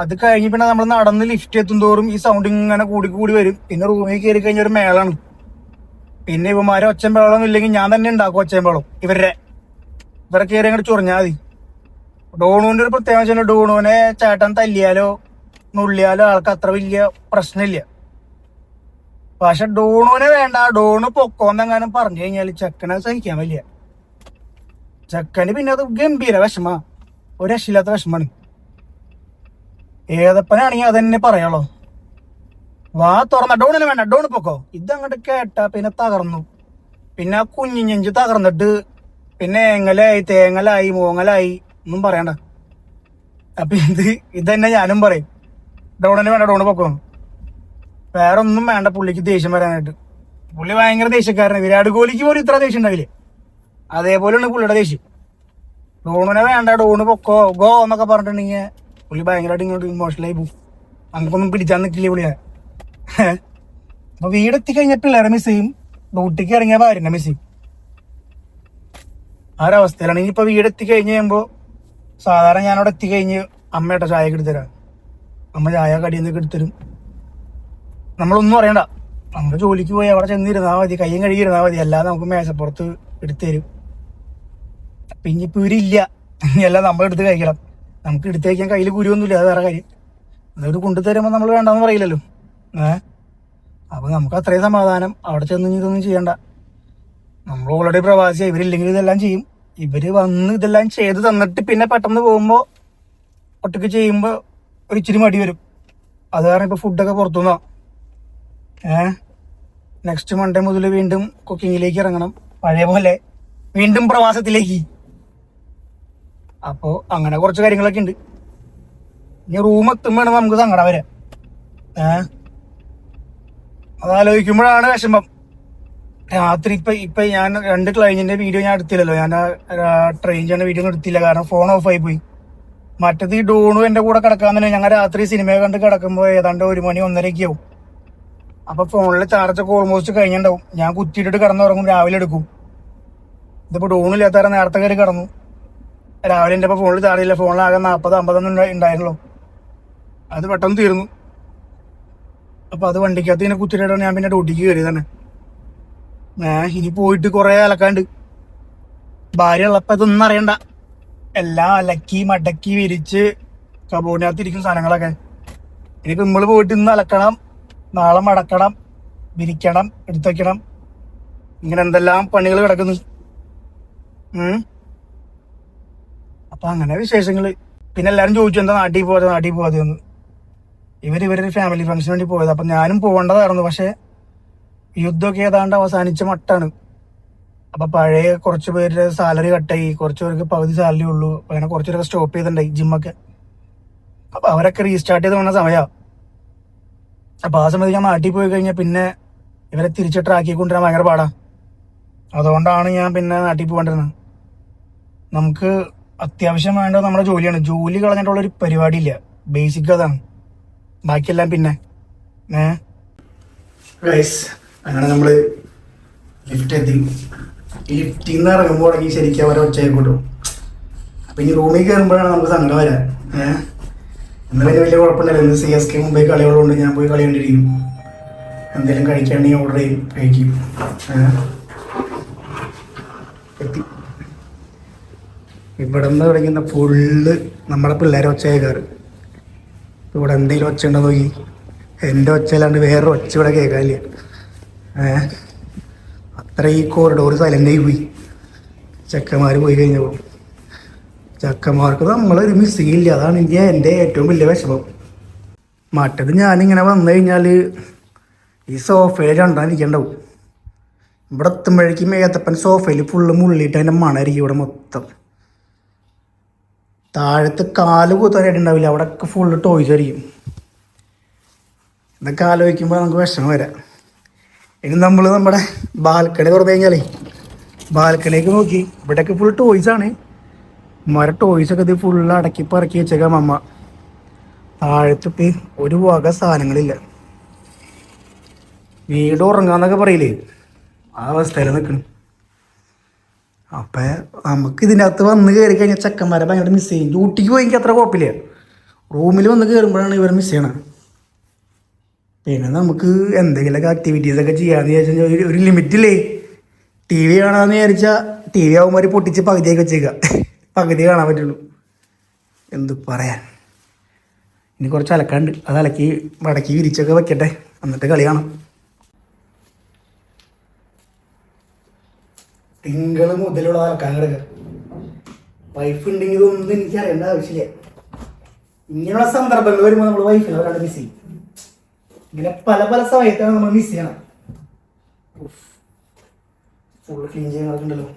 S1: അത് കഴിഞ്ഞ് പിന്നെ നമ്മൾ നടന്ന് ലിഫ്റ്റ് എത്തും തോറും ഈ സൗണ്ട് ഇങ്ങനെ കൂടി വരും. പിന്നെ റൂമിൽ കയറി കഴിഞ്ഞ ഒരു മേളാണ്. പിന്നെ ഇവന്മാരെ ഒച്ചയും ബഹളമൊന്നും ഇല്ലെങ്കിൽ ഞാൻ തന്നെ ഉണ്ടാക്കും ഒച്ചയും ബഹളം. ഇവരെ കയറി അങ്ങോട്ട് ചൊറിഞ്ഞാൽ മതി. ഡോണുവിന്റെ ഒരു പ്രത്യേകത വെച്ചാൽ ഡോണുവിനെ ചേട്ടൻ തല്ലിയാലോ നുള്ളിയാലോ ആൾക്ക് അത്ര വലിയ പ്രശ്നമില്ല. പക്ഷെ ഡോണുവിനെ വേണ്ട, ഡോണ് പൊക്കോന്നെങ്ങാനും പറഞ്ഞു കഴിഞ്ഞാൽ ചെക്കനെ സഹിക്കാൻ വലിയ ചെക്കന് പിന്നെ അത് ഗംഭീര വിഷമാ, ഒരു രക്ഷയില്ലാത്ത വിഷമാണ്. ഏതപ്പനാണെങ്കിൽ അതന്നെ പറയാളോ, വാ തുറന്ന ഡോണിന് വേണ്ട, ഡോണ് പൊക്കോ. ഇതങ്ങോട്ട് കേട്ടാ പിന്നെ തകർന്നു. പിന്നെ ആ കുഞ്ഞിഞ്ഞെഞ്ച് തകർന്നിട്ട് പിന്നെ ഏങ്ങലായി തേങ്ങലായി മോങ്ങലായി ഒന്നും പറയണ്ട. അപ്പൊ ഇതന്നെ ഞാനും പറയും, ഡോണിന് വേണ്ട, ഡോണ് പൊക്കോ. വേറെ ഒന്നും വേണ്ട പുള്ളിക്ക് ദേഷ്യം വരാനായിട്ട്. പുള്ളി ഭയങ്കര ദേഷ്യക്കാരനാണ്. വിരാട് കോഹ്ലിക്ക് പോലും ഇത്ര ദേഷ്യം ഉണ്ടാവില്ലേ, അതേപോലെയാണ് പുള്ളിയുടെ ദേഷ്യം. ഡോണിനെ വേണ്ട, ഡോണ് പൊക്കോ ഗോ എന്നൊക്കെ പറഞ്ഞിട്ടുണ്ടെങ്കിൽ പുള്ളി ഭയങ്കരമായിട്ട് ഇങ്ങോട്ട് ഇമോഷണലായി പോകും. നമുക്കൊന്നും പിടിച്ചാൽ നിൽക്കില്ലേ പുള്ളിയെ. അപ്പൊ വീടെത്തി കഴിഞ്ഞ പിള്ളേരെ മിസ് ചെയ്യും, ഡ്യൂട്ടിക്ക് ഇറങ്ങിയ ഭാര്യനെ മിസ് ചെയ്യും. ആ ഒരവസ്ഥയിലാണ്. ഇനിയിപ്പോ വീടെത്തി കഴിഞ്ഞ് കഴിയുമ്പോ സാധാരണ ഞാനവിടെ എത്തിക്കഴിഞ്ഞ് അമ്മയുടെ ചായ എടുത്തരാം, അമ്മ ചായ കടിയെന്നൊക്കെ എടുത്തരും. നമ്മളൊന്നും അറിയണ്ട, നമ്മൾ ജോലിക്ക് പോയി അവിടെ ചെന്നിരുന്നാൽ മതി, കയ്യും കഴുകിയിരുന്നാൽ മതി, അല്ലാതെ നമുക്ക് മേശപ്പുറത്ത് എടുത്തരും. അപ്പൊ ഇനിയിപ്പോ ഇവരില്ല, ഇനിയെല്ലാം നമ്മൾ എടുത്ത് കഴിക്കണം. നമുക്ക് എടുത്ത് കഴിക്കാൻ കയ്യിൽ കുരുവൊന്നുമില്ല, അത് വേറെ കാര്യം. അതൊരു കൊണ്ടുതരുമ്പോൾ നമ്മൾ വേണ്ടെന്ന് പറയില്ലല്ലോ. അപ്പൊ നമുക്ക് അത്രയും സമാധാനം. അവിടെ ചെന്ന് ഇതൊന്നും ചെയ്യണ്ട, നമ്മൾ ഓൾറെഡി പ്രവാസിയാണ്. ഇവരില്ലെങ്കിൽ ഇതെല്ലാം ചെയ്യും. ഇവര് വന്ന് ഇതെല്ലാം ചെയ്ത് തന്നിട്ട് പിന്നെ പെട്ടെന്ന് പോകുമ്പോ ഒറ്റയ്ക്ക് ചെയ്യുമ്പോ ഒരു ഇച്ചിരി മടി വരും. അത് കാരണം ഇപ്പൊ ഫുഡൊക്കെ പുറത്തുനിന്നാ. നെക്സ്റ്റ് മൺഡേ മുതൽ വീണ്ടും കുക്കിങ്ങിലേക്ക് ഇറങ്ങണം, പഴയ പോലെ വീണ്ടും പ്രവാസത്തിലേക്ക്. അപ്പോ അങ്ങനെ കുറച്ച് കാര്യങ്ങളൊക്കെ ഉണ്ട്. ഇനി റൂം എത്തുമ്പോഴാണ് നമുക്ക് സങ്കടം വരാം. അതാലോചിക്കുമ്പോഴാണ് വിഷമം. രാത്രി ഇപ്പൊ ഞാൻ 2 ക്ലൈന്റിന്റെ വീഡിയോ ഞാൻ എടുത്തില്ലല്ലോ, ഞാൻ ട്രെയിൻ ചെയ്യുന്ന വീഡിയോ ഒന്നും എടുത്തില്ല, കാരണം ഫോൺ ഓഫ് ആയി പോയി. മറ്റത് ഈ ഡോണു എന്റെ കൂടെ കിടക്കാൻ തന്നെ ഞങ്ങൾ രാത്രി സിനിമ കണ്ട് കിടക്കുമ്പോൾ ഏതാണ്ട് 1 മണി 1:30 ആവും. അപ്പൊ ഫോണിലെ ചാർജൊക്കെ ഓൾമോസ്റ്റ് കഴിഞ്ഞിട്ടുണ്ടാവും. ഞാൻ കുത്തിയിട്ടിട്ട് കിടന്നുറങ്ങും, രാവിലെ എടുക്കും. ഇതിപ്പോ ഡോണില്ലാത്ത നേരത്തെ കയറി കിടന്നു. രാവിലെ എൻ്റെ ഇപ്പൊ ഫോണിൽ ചാർജില്ല, ഫോണിലാകെ 40-50 ഉണ്ടായിരുന്നല്ലോ, അത് പെട്ടെന്ന് തീർന്നു. അപ്പൊ അത് വണ്ടിക്കകത്ത് ഇങ്ങനെ കുത്തിയിട്ടാണ് ഞാൻ പിന്നെ ഡ്യൂട്ടിക്ക് കയറി തന്നെ. ഇനി പോയിട്ട് കുറെ അലക്കാണ്ട്. ഭാര്യ ഉള്ളപ്പോ ഇതൊന്നും അറിയണ്ട, എല്ലാം അലക്കി മടക്കി വിരിച്ച് കബോർഡിനകത്ത് ഇരിക്കുന്ന സാധനങ്ങളൊക്കെ. ഇനിയിപ്പോ നമ്മള് പോയിട്ട് ഇന്ന് അലക്കണം, നാളെ മടക്കണം, വിരിക്കണം, എടുത്തു വെക്കണം, ഇങ്ങനെ എന്തെല്ലാം പണികൾ കിടക്കുന്നു. അപ്പം അങ്ങനെ വിശേഷങ്ങൾ. പിന്നെ എല്ലാവരും ചോദിച്ചു എന്താ നാട്ടിൽ പോകാതെന്ന്. ഇവരൊരു ഫാമിലി ഫംഗ്ഷന് വേണ്ടി പോയത്. അപ്പം ഞാനും പോകേണ്ടതായിരുന്നു. പക്ഷേ യുദ്ധമൊക്കെ ഏതാണ്ട് അവസാനിച്ച മട്ടാണ്. അപ്പം പഴയ കുറച്ച് പേരുടെ സാലറി കട്ടായി, കുറച്ച് പേർക്ക് പകുതി സാലറി ഉള്ളൂ. അങ്ങനെ കുറച്ച് പേരൊക്കെ സ്റ്റോപ്പ് ചെയ്തിട്ടുണ്ടായി ജിമ്മൊക്കെ. അപ്പം അവരൊക്കെ റീസ്റ്റാർട്ട് ചെയ്ത് വന്ന സമയമാണ്. അപ്പം ആ സമയത്ത് ഞാൻ നാട്ടിൽ പോയി കഴിഞ്ഞാൽ പിന്നെ ഇവരെ തിരിച്ച് ട്രാക്കി കൊണ്ടുവരാൻ ഭയങ്കര പാടാണ്. അതുകൊണ്ടാണ് ഞാൻ പിന്നെ നാട്ടിൽ പോകേണ്ടിരുന്നത്. നമുക്ക് അത്യാവശ്യം വേണ്ടത് നമ്മുടെ ജോലിയാണ്. ജോലി കളഞ്ഞിട്ടുള്ളൊരു പരിപാടിയില്ല. ബേസിക് അതാണ്, ബാക്കിയെല്ലാം പിന്നെ. അങ്ങനെ നമ്മൾ ലിഫ്റ്റ് എത്തി. ഈ ലിഫ്റ്റിൽ നിന്ന് ഇറങ്ങുമ്പോൾ ശരിക്കും അവരെ ഒച്ചയായിക്കോട്ടും. അപ്പം ഇനി റൂമിൽ കയറുമ്പോഴാണ് നമുക്ക് സങ്കടം വരാൻ. എന്നാലും വലിയ കുഴപ്പമില്ല. ഇന്ന് CSK മുംബൈ കളികളുണ്ട്. ഞാൻ പോയി കളി കണ്ടിരിക്കും. എന്തെങ്കിലും കഴിക്കുകയാണെങ്കിൽ ഓർഡർ ചെയ്യും, കഴിക്കും. എത്തി. ഇവിടെ നിന്ന് തുടങ്ങുന്ന ഫുള്ള് നമ്മളെ പിള്ളേരെ ഒച്ച കേൾക്കാറ്. ഇവിടെ എന്തെങ്കിലും ഒച്ച ഉണ്ടോ നോക്കി. എൻ്റെ ഒച്ചയിലാണ്ട് വേറൊരു ഒച്ച ഇവിടെ കേൾക്കാനില്ല. അത്ര ഈ കോറിഡോർ സൈലൻ്റായി പോയി. ചെക്കന്മാർ പോയി കഴിഞ്ഞപ്പോൾ ചെക്കന്മാർക്ക് നമ്മളൊരു മിസ്സിങ് ഇല്ല. അതാണ് എൻ്റെ ഏറ്റവും വലിയ വിഷമം. മറ്റത് ഞാനിങ്ങനെ വന്നു കഴിഞ്ഞാൽ ഈ സോഫയിൽ രണ്ടാനിരിക്കണ്ടാവും. ഇവിടെ എത്തുമ്പോഴേക്കും മേത്തപ്പൻ സോഫയിൽ ഫുള്ള് മുള്ളിയിട്ട് അതിൻ്റെ മണമായിരിക്കും ഇവിടെ മൊത്തം. താഴത്ത് കാല് കൂത്താനായിട്ട് ഉണ്ടാവില്ല, അവിടെയൊക്കെ ഫുള്ള് ടോയ്സ് ആയിരിക്കും. ഇതൊക്കെ ആലോചിക്കുമ്പോൾ നമുക്ക് വിഷമം വരാം. ഇനി നമ്മൾ നമ്മുടെ ബാൽക്കണി തുറന്നു കഴിഞ്ഞാലേ ബാൽക്കണിയൊക്കെ നോക്കി ഇവിടെയൊക്കെ ഫുൾ ടോയ്സാണ്. ടോയ്സൊക്കെ ഇത് ഫുള്ള് അടക്കി പറക്കി വെച്ചേക്കാം അമ്മ. താഴത്തിട്ട് ഒരു വക സാധനങ്ങളില്ല. വീട് ഉറങ്ങാന്നൊക്കെ പറയില്ലേ, ആ അവസ്ഥയിൽ നിൽക്കണം. അപ്പം നമുക്ക് ഇതിൻ്റെ അകത്ത് വന്ന് കയറി കഴിഞ്ഞാൽ ചെക്കന്മാരെ ഭയങ്കര മിസ് ചെയ്യും. ഡ്യൂട്ടിക്ക് പോയി എനിക്ക് അത്ര കുഴപ്പമില്ല. റൂമിൽ വന്ന് കയറുമ്പോഴാണ് ഇവർ മിസ് ചെയ്യണത്. പിന്നെ നമുക്ക് എന്തെങ്കിലുമൊക്കെ ആക്ടിവിറ്റീസൊക്കെ ചെയ്യാമെന്ന് വിചാരിച്ചാൽ ഒരു ലിമിറ്റില്ലേ. TV കാണാമെന്ന് വിചാരിച്ചാൽ TV ആകുമ്പോൾ പൊട്ടിച്ച് പകുതിയൊക്കെ വെച്ചേക്കുക, പകുതി കാണാൻ പറ്റുള്ളൂ. എന്ത് പറയാൻ. ഇനി കുറച്ച് അലക്കാണ്ട്, അത് അലക്കി മടക്കി വിരിച്ചൊക്കെ വെക്കട്ടെ, എന്നിട്ട് കളി കാണാം. തിങ്കൾ മുതലുള്ള അലക്കാൻ കിടക്കുക. വൈഫ് ഉണ്ടെങ്കിൽ ഇതൊന്നും എനിക്ക് അറിയേണ്ട ആവശ്യമില്ല. ഇങ്ങനെയുള്ള സന്ദർഭങ്ങൾ വരുമ്പോൾ നമ്മൾ വൈഫിനെ ഒരാൾ മിസ് ചെയ്യും. ഇങ്ങനെ പല പല സമയത്താണ് നമ്മൾ മിസ് ചെയ്യണം. ഫുള്ള് ക്ലീൻ ചെയ്യാൻ നടക്കണ്ടല്ലോ.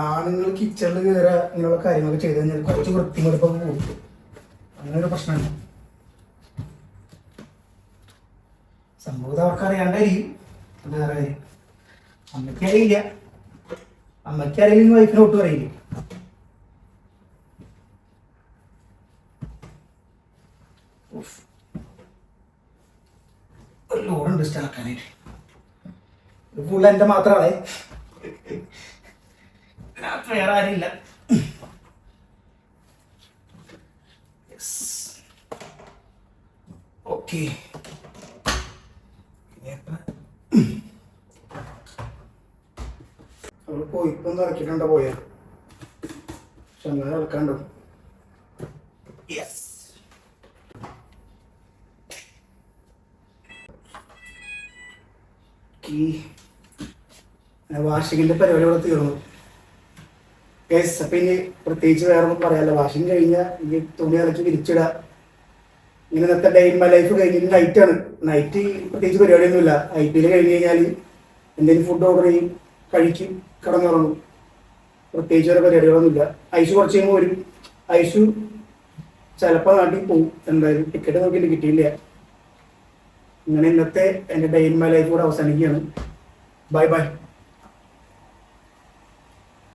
S1: ആണുങ്ങൾ കിച്ചണിൽ കയറുക ഇങ്ങനെയുള്ള കാര്യങ്ങളൊക്കെ ചെയ്ത് കഴിഞ്ഞാൽ കുറച്ച് വൃത്തിമെടുപ്പൊക്കെ പോകും. അങ്ങനെ ഒരു പ്രശ്നമാണ്. സംഭവം അവർക്ക് അറിയാണ്ടായിരിക്കും. അത് വേറെ കാര്യം. അമ്മയ്ക്ക് അറിയില്ല. അമ്മയ്ക്ക് അറിയില്ലെങ്കിൽ വൈഫിനെ ഒട്ടും അറിയില്ല. ഒരു ലോഡുണ്ട് സ്ഥലക്കാനായിട്ട്. ഇത് ഫുള്ള് എൻ്റെ മാത്രമാണ്. ഇതിനകത്ത് വേറെ ആരുമില്ല. ഓക്കെ, അവൾ പോയി ഇപ്പം ഇറക്കിട്ടുണ്ടോ പോയാ, പക്ഷെ അങ്ങനെ ഇറക്കാണ്ടോ. യെസ്, വാഷിങ്ങിൻ്റെ പരിപാടി ഇവിടെ തീർന്നു. യെസ്, അപ്പം ഇനി പ്രത്യേകിച്ച് വേറെ ഒന്നും പറയാമല്ലോ. വാഷിങ് കഴിഞ്ഞാൽ ഇനി തുണി ഇറക്കി വിരിച്ചിടുക. ഇന്നത്തെ ഡേ ഇൻ മൈ ലൈഫ് കഴിഞ്ഞിട്ട് നൈറ്റാണ്. നൈറ്റ് പ്രത്യേകിച്ച് പരിപാടിയൊന്നുമില്ല. IPL കഴിഞ്ഞ് കഴിഞ്ഞാൽ എന്തെങ്കിലും ഫുഡ് ഓർഡർ ചെയ്യും, കഴിക്കും, കിടന്നുറങ്ങും. പ്രത്യേകിച്ച് വേറെ പരിപാടികളൊന്നുമില്ല. ഐഷു കുറച്ച് കഴിയുമ്പോൾ വരും. ഐഷു ചിലപ്പോൾ നാട്ടിൽ പോകും. എന്തായാലും ടിക്കറ്റ് നോക്കിയിട്ട് കിട്ടിയില്ല. ഇങ്ങനെ ഇന്നത്തെ എൻ്റെ ഡേ ഇൻ മൈ ലൈഫ് കൂടെ അവസാനിക്കുകയാണ്. Bye bye.